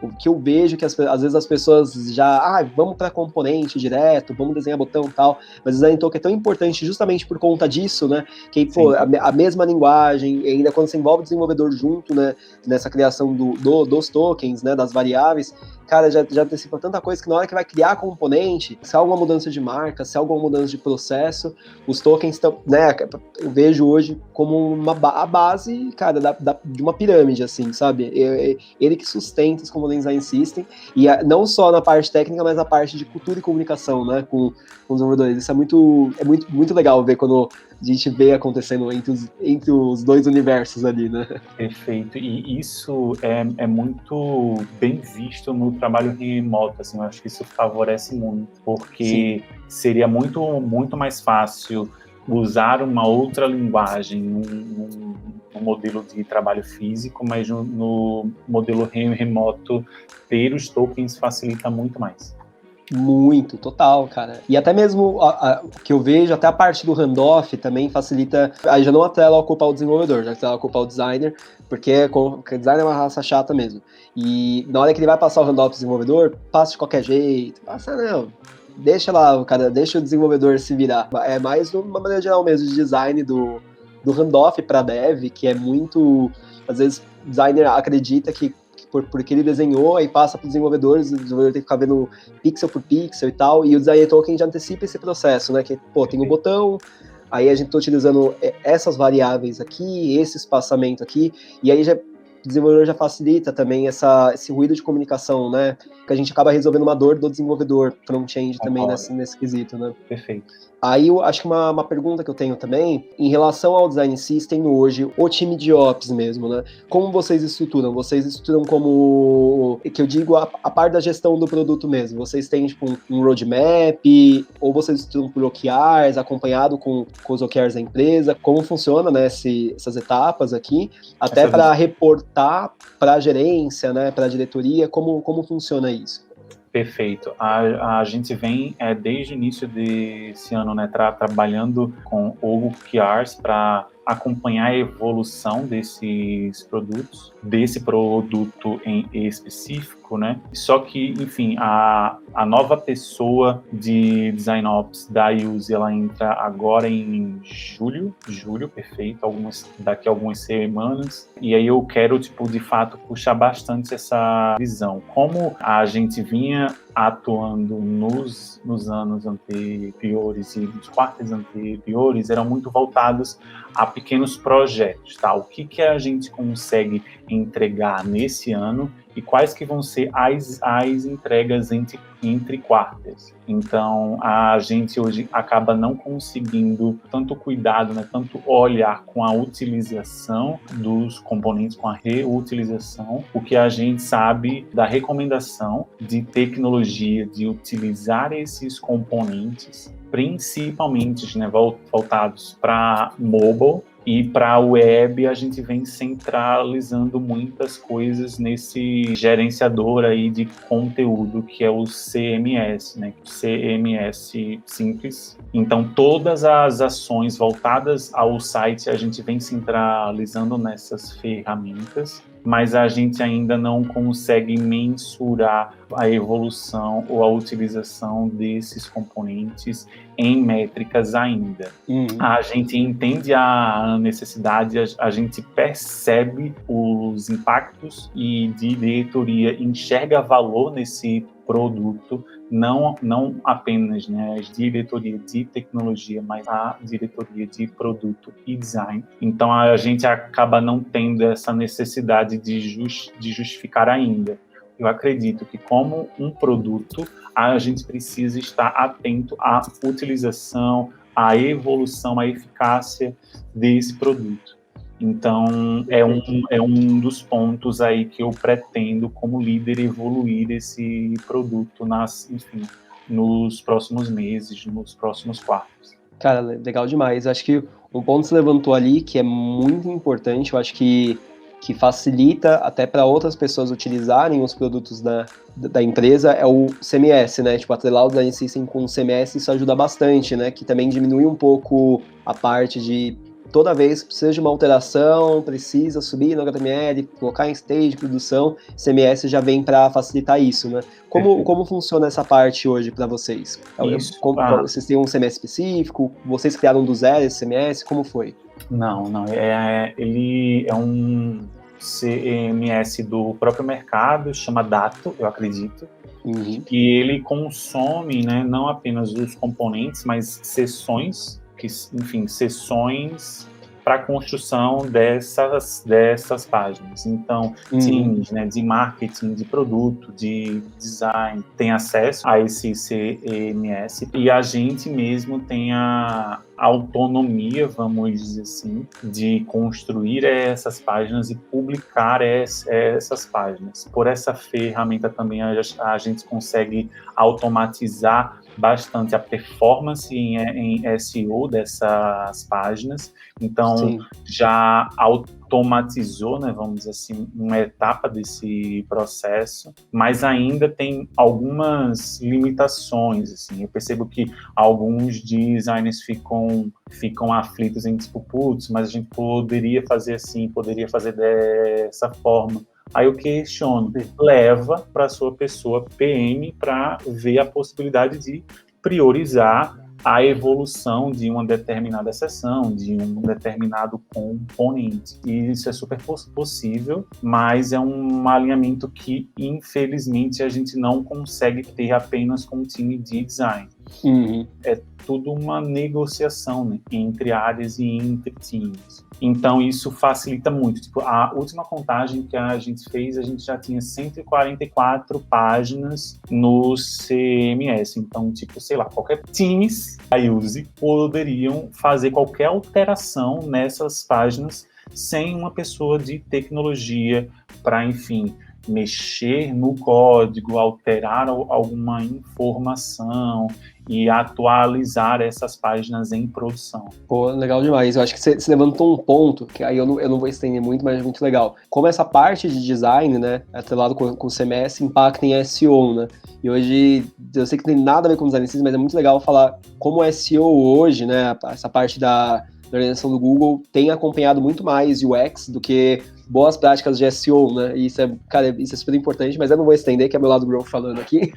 O que eu vejo que às vezes as pessoas já, vamos para componente direto, vamos desenhar botão e tal, mas o design token é tão importante justamente por conta disso, né? Que, pô, a mesma linguagem, e ainda quando você envolve o desenvolvedor junto, né, nessa criação dos tokens, né, das variáveis, cara, já antecipa tanta coisa que na hora que vai criar componente, se há alguma mudança de marca, se há alguma mudança de processo, os tokens estão, né, eu vejo hoje como a base, cara, de uma pirâmide, assim, sabe? Ele que sustenta os componentes design system, e não só na parte técnica, mas na parte de cultura e comunicação, né, com os desenvolvedores. Isso é muito legal ver quando a gente vê acontecendo entre os dois universos ali, né? Perfeito, e isso é muito bem visto no trabalho remoto, assim, eu acho que isso favorece muito, porque seria muito mais fácil usar uma outra linguagem num modelo de trabalho físico, mas no modelo remoto ter os tokens facilita muito mais. Muito, total, cara. E até mesmo o que eu vejo, até a parte do handoff também facilita. Aí já não atrela a culpar o desenvolvedor, já atrela a culpar o designer, porque o designer é uma raça chata mesmo. E na hora que ele vai passar o handoff pro desenvolvedor, passa de qualquer jeito. Passa, não. Deixa lá, cara, deixa o desenvolvedor se virar. É mais uma maneira geral mesmo de design do handoff para dev, que é muito. Às vezes o designer acredita que porque ele desenhou, aí passa para os desenvolvedores, o desenvolvedor tem que ficar vendo pixel por pixel e tal, e o design token já antecipa esse processo, né, que, pô, tem o botão, aí a gente está utilizando essas variáveis aqui, esse espaçamento aqui, e aí o desenvolvedor já facilita também esse ruído de comunicação, né, que a gente acaba resolvendo uma dor do desenvolvedor front-end também nesse quesito, né. Perfeito. Aí eu acho que uma pergunta que eu tenho também, em relação ao design system hoje, o time de ops mesmo, né? Como vocês estruturam? Vocês estruturam como, que eu digo, a parte da gestão do produto mesmo? Vocês têm, tipo, um roadmap, ou vocês estruturam por OKRs, acompanhado com os OKRs da empresa? Como funciona, né, essas etapas aqui? Até para reportar para a gerência, né, para a diretoria, como funciona isso? Perfeito. A gente vem desde o início desse ano, né, trabalhando com OKRs para acompanhar a evolução desses produtos, desse produto em específico, né? Só que, enfim, a nova pessoa de Design Ops da Use, ela entra agora em julho, perfeito, daqui a algumas semanas, e aí eu quero, de fato, puxar bastante essa visão. Como a gente vinha atuando nos anos anteriores e nos quartos anteriores, eram muito voltados a pequenos projetos, tá? O que a gente consegue entregar nesse ano e quais que vão ser as entregas entre quartas. Então, a gente hoje acaba não conseguindo tanto cuidado, né, tanto olhar com a utilização dos componentes, com a reutilização, o que a gente sabe da recomendação de tecnologia, de utilizar esses componentes, principalmente, né, voltados para mobile, e para a web, a gente vem centralizando muitas coisas nesse gerenciador aí de conteúdo, que é o CMS, né? CMS simples. Então, todas as ações voltadas ao site, a gente vem centralizando nessas ferramentas, mas a gente ainda não consegue mensurar a evolução ou a utilização desses componentes em métricas ainda. A gente entende a necessidade, a gente percebe os impactos e diretoria enxerga valor nesse produto, não apenas, né, a diretoria de tecnologia, mas a diretoria de produto e design. Então a gente acaba não tendo essa necessidade de justificar ainda. Eu acredito que, como um produto, a gente precisa estar atento à utilização, à evolução, à eficácia desse produto. Então, é um dos pontos aí que eu pretendo, como líder, evoluir esse produto nos próximos meses, nos próximos quartos. Cara, legal demais. Acho que um ponto que você levantou ali, que é muito importante, eu acho que facilita até para outras pessoas utilizarem os produtos da empresa, é o CMS, né? Tipo, atrelar o design system com o CMS, isso ajuda bastante, né? Que também diminui um pouco a parte de toda vez que precisa de uma alteração, precisa subir no HTML, colocar em stage de produção, CMS já vem para facilitar isso, né? Como funciona essa parte hoje para vocês? Isso. Vocês têm um CMS específico? Vocês criaram do zero esse CMS? Como foi? Não. Ele é um CMS do próprio mercado, chama Dato, eu acredito. Uhum. E ele consome, né, não apenas os componentes, mas sessões para a construção dessas páginas. Então, times, né, de marketing, de produto, de design, tem acesso a esse CMS e a gente mesmo tem a autonomia, vamos dizer assim, de construir essas páginas e publicar essas páginas. Por essa ferramenta também a gente consegue automatizar bastante a performance em SEO dessas páginas. Então, Sim. já automatizou, né, vamos dizer assim, uma etapa desse processo, mas ainda tem algumas limitações, assim. Eu percebo que alguns designers ficam aflitos em tipo, putz, mas a gente poderia fazer assim, poderia fazer dessa forma. Aí eu questiono, leva para a sua pessoa PM para ver a possibilidade de priorizar a evolução de uma determinada seção, de um determinado componente. E isso é super possível, mas é um alinhamento que, infelizmente, a gente não consegue ter apenas com o time de design. Uhum. É tudo uma negociação, né, entre áreas e entre times. Então, isso facilita muito. Tipo, a última contagem que a gente fez, a gente já tinha 144 páginas no CMS. Então, tipo, sei lá, qualquer times da use poderiam fazer qualquer alteração nessas páginas sem uma pessoa de tecnologia para, enfim, mexer no código, alterar alguma informação e atualizar essas páginas em produção. Pô, legal demais. Eu acho que você levantou um ponto, que aí eu não vou estender muito, mas é muito legal. Como essa parte de design, né, atrelado com o CMS, impacta em SEO, né? E hoje, eu sei que não tem nada a ver com design system, mas é muito legal falar como o SEO hoje, né, essa parte da organização do Google tem acompanhado muito mais UX do que boas práticas de SEO, né? E isso é super importante, mas eu não vou estender, que é meu lado growth falando aqui.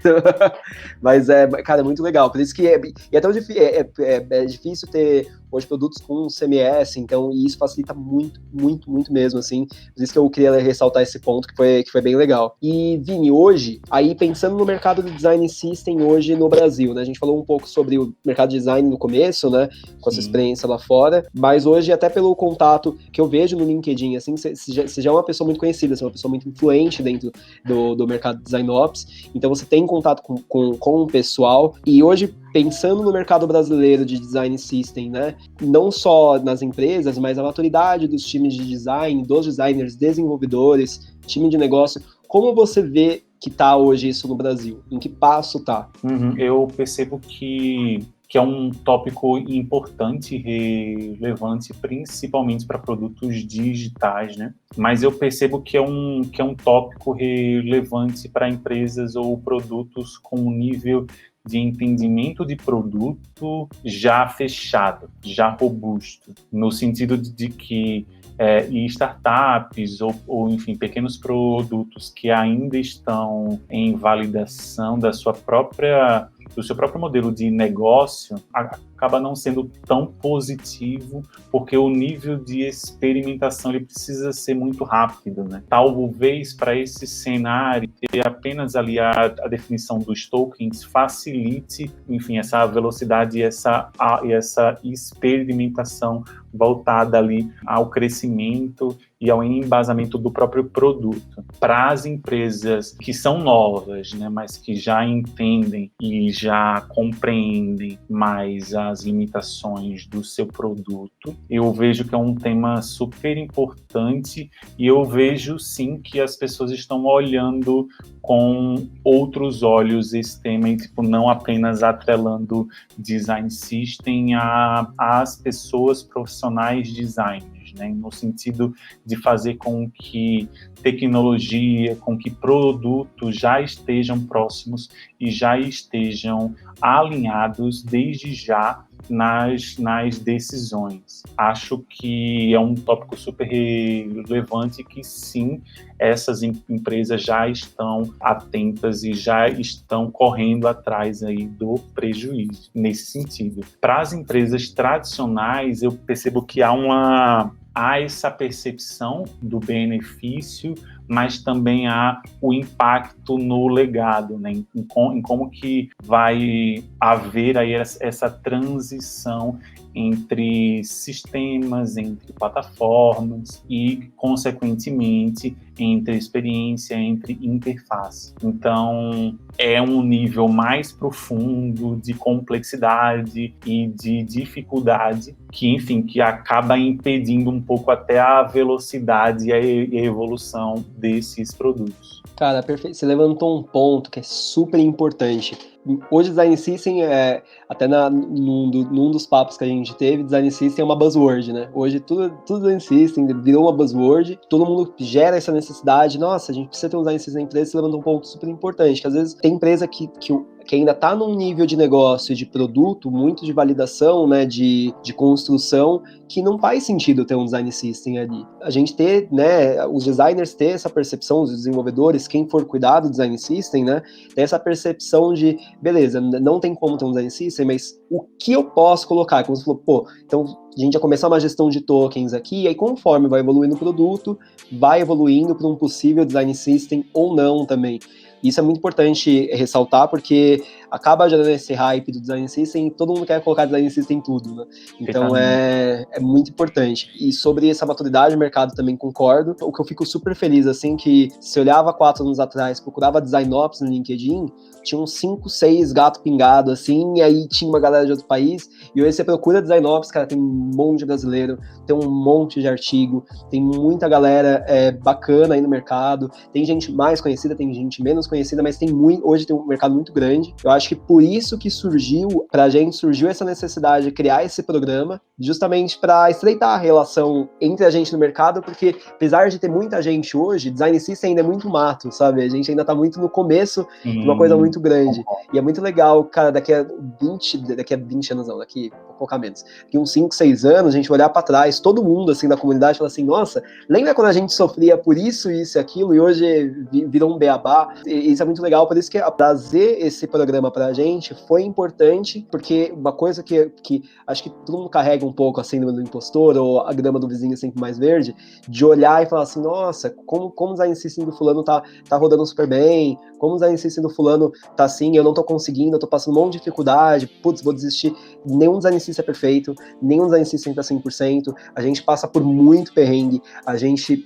Mas cara, é muito legal. Por isso que é tão difícil ter hoje produtos com CMS, então, e isso facilita muito, muito, muito mesmo, assim. Por isso que eu queria ressaltar esse ponto que foi bem legal. E, Vini, hoje, aí pensando no mercado de design system hoje no Brasil, né? A gente falou um pouco sobre o mercado de design no começo, né? Com essa experiência lá fora, mas hoje, até pelo contato que eu vejo no LinkedIn, assim, você já é uma pessoa muito conhecida, você é uma pessoa muito influente dentro do mercado de design ops, então você tem contato com o pessoal, e hoje, pensando no mercado brasileiro de design system, né, não só nas empresas, mas a maturidade dos times de design, dos designers, desenvolvedores, time de negócio, como você vê que está hoje isso no Brasil? Em que passo está? Eu percebo que é um tópico importante e relevante, principalmente para produtos digitais, né? Mas eu percebo que é um tópico relevante para empresas ou produtos com nível de entendimento de produto já fechado, já robusto, no sentido de que e startups ou, enfim, pequenos produtos que ainda estão em validação do seu próprio modelo de negócio, acaba não sendo tão positivo, porque o nível de experimentação ele precisa ser muito rápido, né? Talvez para esse cenário ter apenas ali a definição dos tokens facilite, enfim, essa velocidade e essa experimentação voltada ali ao crescimento e ao embasamento do próprio produto. Para as empresas que são novas, né, mas que já entendem e já compreendem mais as limitações do seu produto, eu vejo que é um tema super importante e eu vejo sim que as pessoas estão olhando com outros olhos esse tema e tipo, não apenas atrelando design system às pessoas profissionais designers, né? No sentido de fazer com que tecnologia, com que produtos já estejam próximos e já estejam alinhados desde já nas decisões. Acho que é um tópico super relevante que, sim, essas empresas já estão atentas e já estão correndo atrás aí do prejuízo, nesse sentido. Para as empresas tradicionais, eu percebo que há essa percepção do benefício, mas também há o impacto no legado, né? Em como que vai haver aí essa transição entre sistemas, entre plataformas e, consequentemente, entre experiência, entre interface. Então, é um nível mais profundo de complexidade e de dificuldade que, enfim, que acaba impedindo um pouco até a velocidade e a evolução desses produtos. Cara, perfeito. Você levantou um ponto que é super importante. Hoje, Design System, até num dos papos que a gente teve, Design System é uma buzzword, né? Hoje, tudo Design System virou uma buzzword, todo mundo gera essa necessidade. Nossa, a gente precisa ter um Design System na empresa. Você levantou um ponto super importante, que às vezes tem empresa que ainda está num nível de negócio, de produto, muito de validação, né, de construção, que não faz sentido ter um Design System ali. A gente ter, né, os designers ter essa percepção, os desenvolvedores, quem for cuidar do Design System, né, ter essa percepção de, beleza, não tem como ter um Design System, mas o que eu posso colocar? Como você falou, então a gente já começar uma gestão de tokens aqui, e aí conforme vai evoluindo o produto, vai evoluindo para um possível Design System ou não também. Isso é muito importante ressaltar, porque acaba gerando esse hype do Design System e todo mundo quer colocar Design System em tudo, né? Então é muito importante. E sobre essa maturidade do mercado também concordo. O que eu fico super feliz, assim, que se olhava 4 anos atrás, procurava Design Ops no LinkedIn, tinha uns 5, 6 gato pingado, assim, e aí tinha uma galera de outro país, e hoje você procura Design Ops, cara, tem um monte de brasileiro, tem um monte de artigo, tem muita galera bacana aí no mercado, tem gente mais conhecida, tem gente menos conhecida, mas hoje tem um mercado muito grande. Eu acho que por isso que surgiu essa necessidade de criar esse programa, justamente para estreitar a relação entre a gente no mercado, porque apesar de ter muita gente hoje, Design System ainda é muito mato, sabe? A gente ainda tá muito no começo de uma coisa muito grande. E é muito legal, cara, daqui a 20 anos não, daqui um pouco menos, daqui uns 5, 6 anos, a gente olhar para trás, todo mundo, assim, da comunidade, falar assim, nossa, lembra quando a gente sofria por isso e aquilo, e hoje virou um beabá? E isso é muito legal, por isso que trazer esse programa pra gente foi importante, porque uma coisa que acho que todo mundo carrega um pouco a síndrome do impostor, ou a grama do vizinho sempre mais verde, de olhar e falar assim, nossa, como o Design System do fulano tá rodando super bem, como o Design System do fulano tá assim, eu não tô conseguindo, eu tô passando um monte de dificuldade, putz, vou desistir. Nenhum Design System é perfeito, nenhum Design System tá 100%, a gente passa por muito perrengue, a gente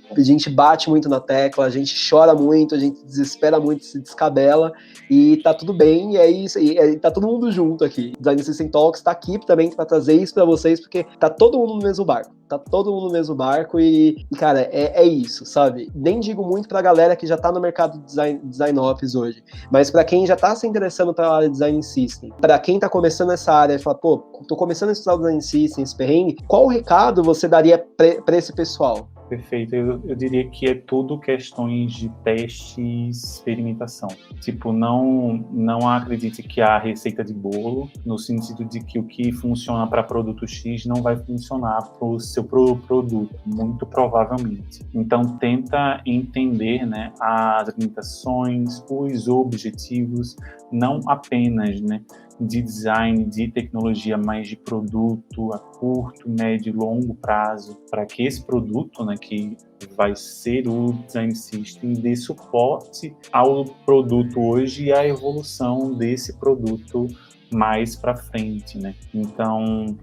bate muito na tecla, a gente chora muito, a gente desespera muito, se descabela, e tá tudo bem, e é isso, e tá todo mundo junto aqui. Design System Talks tá aqui também pra trazer isso pra vocês, porque tá todo mundo no mesmo barco. Tá todo mundo no mesmo barco e cara, é isso, sabe? Nem digo muito pra galera que já tá no mercado de design ops hoje, mas pra quem já tá se interessando pela área de Design System, pra quem tá começando essa área e fala, tô começando a estudar o Design System, esse perrengue, qual recado você daria pra esse pessoal? Perfeito. Eu diria que é tudo questões de teste e experimentação. Tipo, não acredite que há receita de bolo, no sentido de que o que funciona para produto X não vai funcionar para o seu produto, muito provavelmente. Então, tenta entender, né, as limitações, os objetivos, não apenas, né, de design, de tecnologia, mas de produto a curto, médio e longo prazo, para que esse produto, né, que vai ser o Design System, dê suporte ao produto hoje e à evolução desse produto mais para frente, né? Então,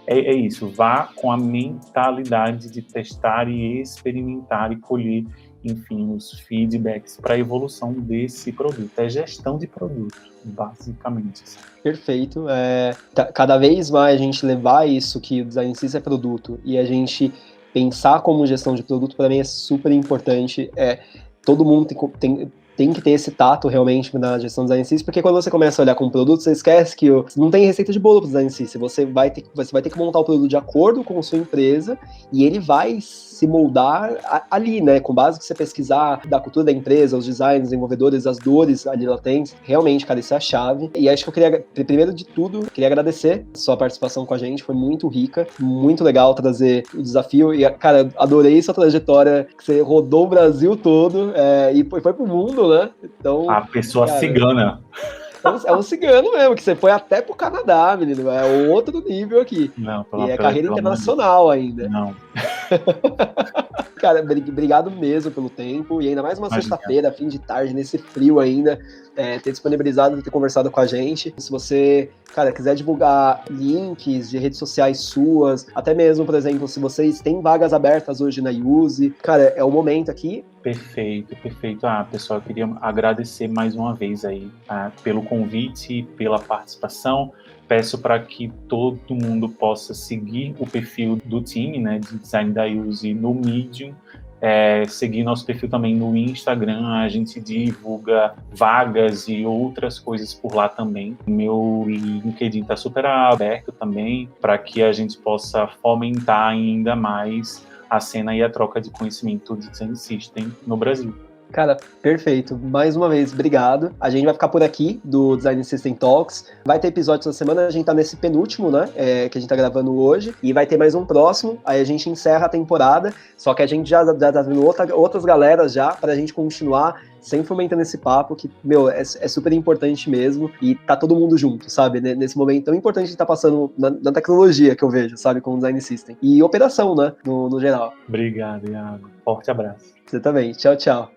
é isso, vá com a mentalidade de testar e experimentar e colher, enfim, os feedbacks para a evolução desse produto. É gestão de produto, basicamente. Perfeito. Cada vez mais a gente levar isso, que o Design System é produto, e a gente pensar como gestão de produto, para mim é super importante. Todo mundo tem tem que ter esse tato realmente na gestão do design system, porque quando você começa a olhar com o produto, você esquece que não tem receita de bolo para o design system. Você vai ter que montar o produto de acordo com a sua empresa e ele vai se moldar ali, né? Com base no que você pesquisar da cultura da empresa, os designs, os desenvolvedores, as dores ali latentes. Realmente, cara, isso é a chave. E acho que eu queria, primeiro de tudo, queria agradecer a sua participação com a gente. Foi muito rica, muito legal trazer o desafio. E, cara, adorei sua trajetória, que você rodou o Brasil todo e foi pro mundo, né? Então, a pessoa cara, cigana. É um cigano mesmo, que você foi até pro Canadá, menino. É outro nível aqui. Não, e é carreira internacional ainda. Não. Cara, obrigado mesmo pelo tempo. E ainda mais uma sexta-feira, fim de tarde, nesse frio ainda, ter disponibilizado, ter conversado com a gente. Se você, cara, quiser divulgar links de redes sociais suas, até mesmo, por exemplo, se vocês têm vagas abertas hoje na Use, cara, é o momento aqui. Perfeito. Pessoal, eu queria agradecer mais uma vez aí pelo convite, pela participação. Peço para que todo mundo possa seguir o perfil do time, né, de design da Use no Medium, seguir nosso perfil também no Instagram. A gente divulga vagas e outras coisas por lá também. Meu LinkedIn está super aberto também para que a gente possa fomentar ainda mais a cena e a troca de conhecimento de design system no Brasil. Cara, perfeito. Mais uma vez, obrigado. A gente vai ficar por aqui do Design System Talks. Vai ter episódio essa semana, a gente tá nesse penúltimo, né, que a gente tá gravando hoje, e vai ter mais um próximo, aí a gente encerra a temporada, só que a gente já tá vendo outras galeras já, pra gente continuar sempre fomentando esse papo, que, meu, é super importante mesmo, e tá todo mundo junto, sabe, nesse momento tão importante que tá passando na tecnologia que eu vejo, sabe, com o Design System. E operação, né, no geral. Obrigado, Iago. Forte abraço. Você também. Tchau, tchau.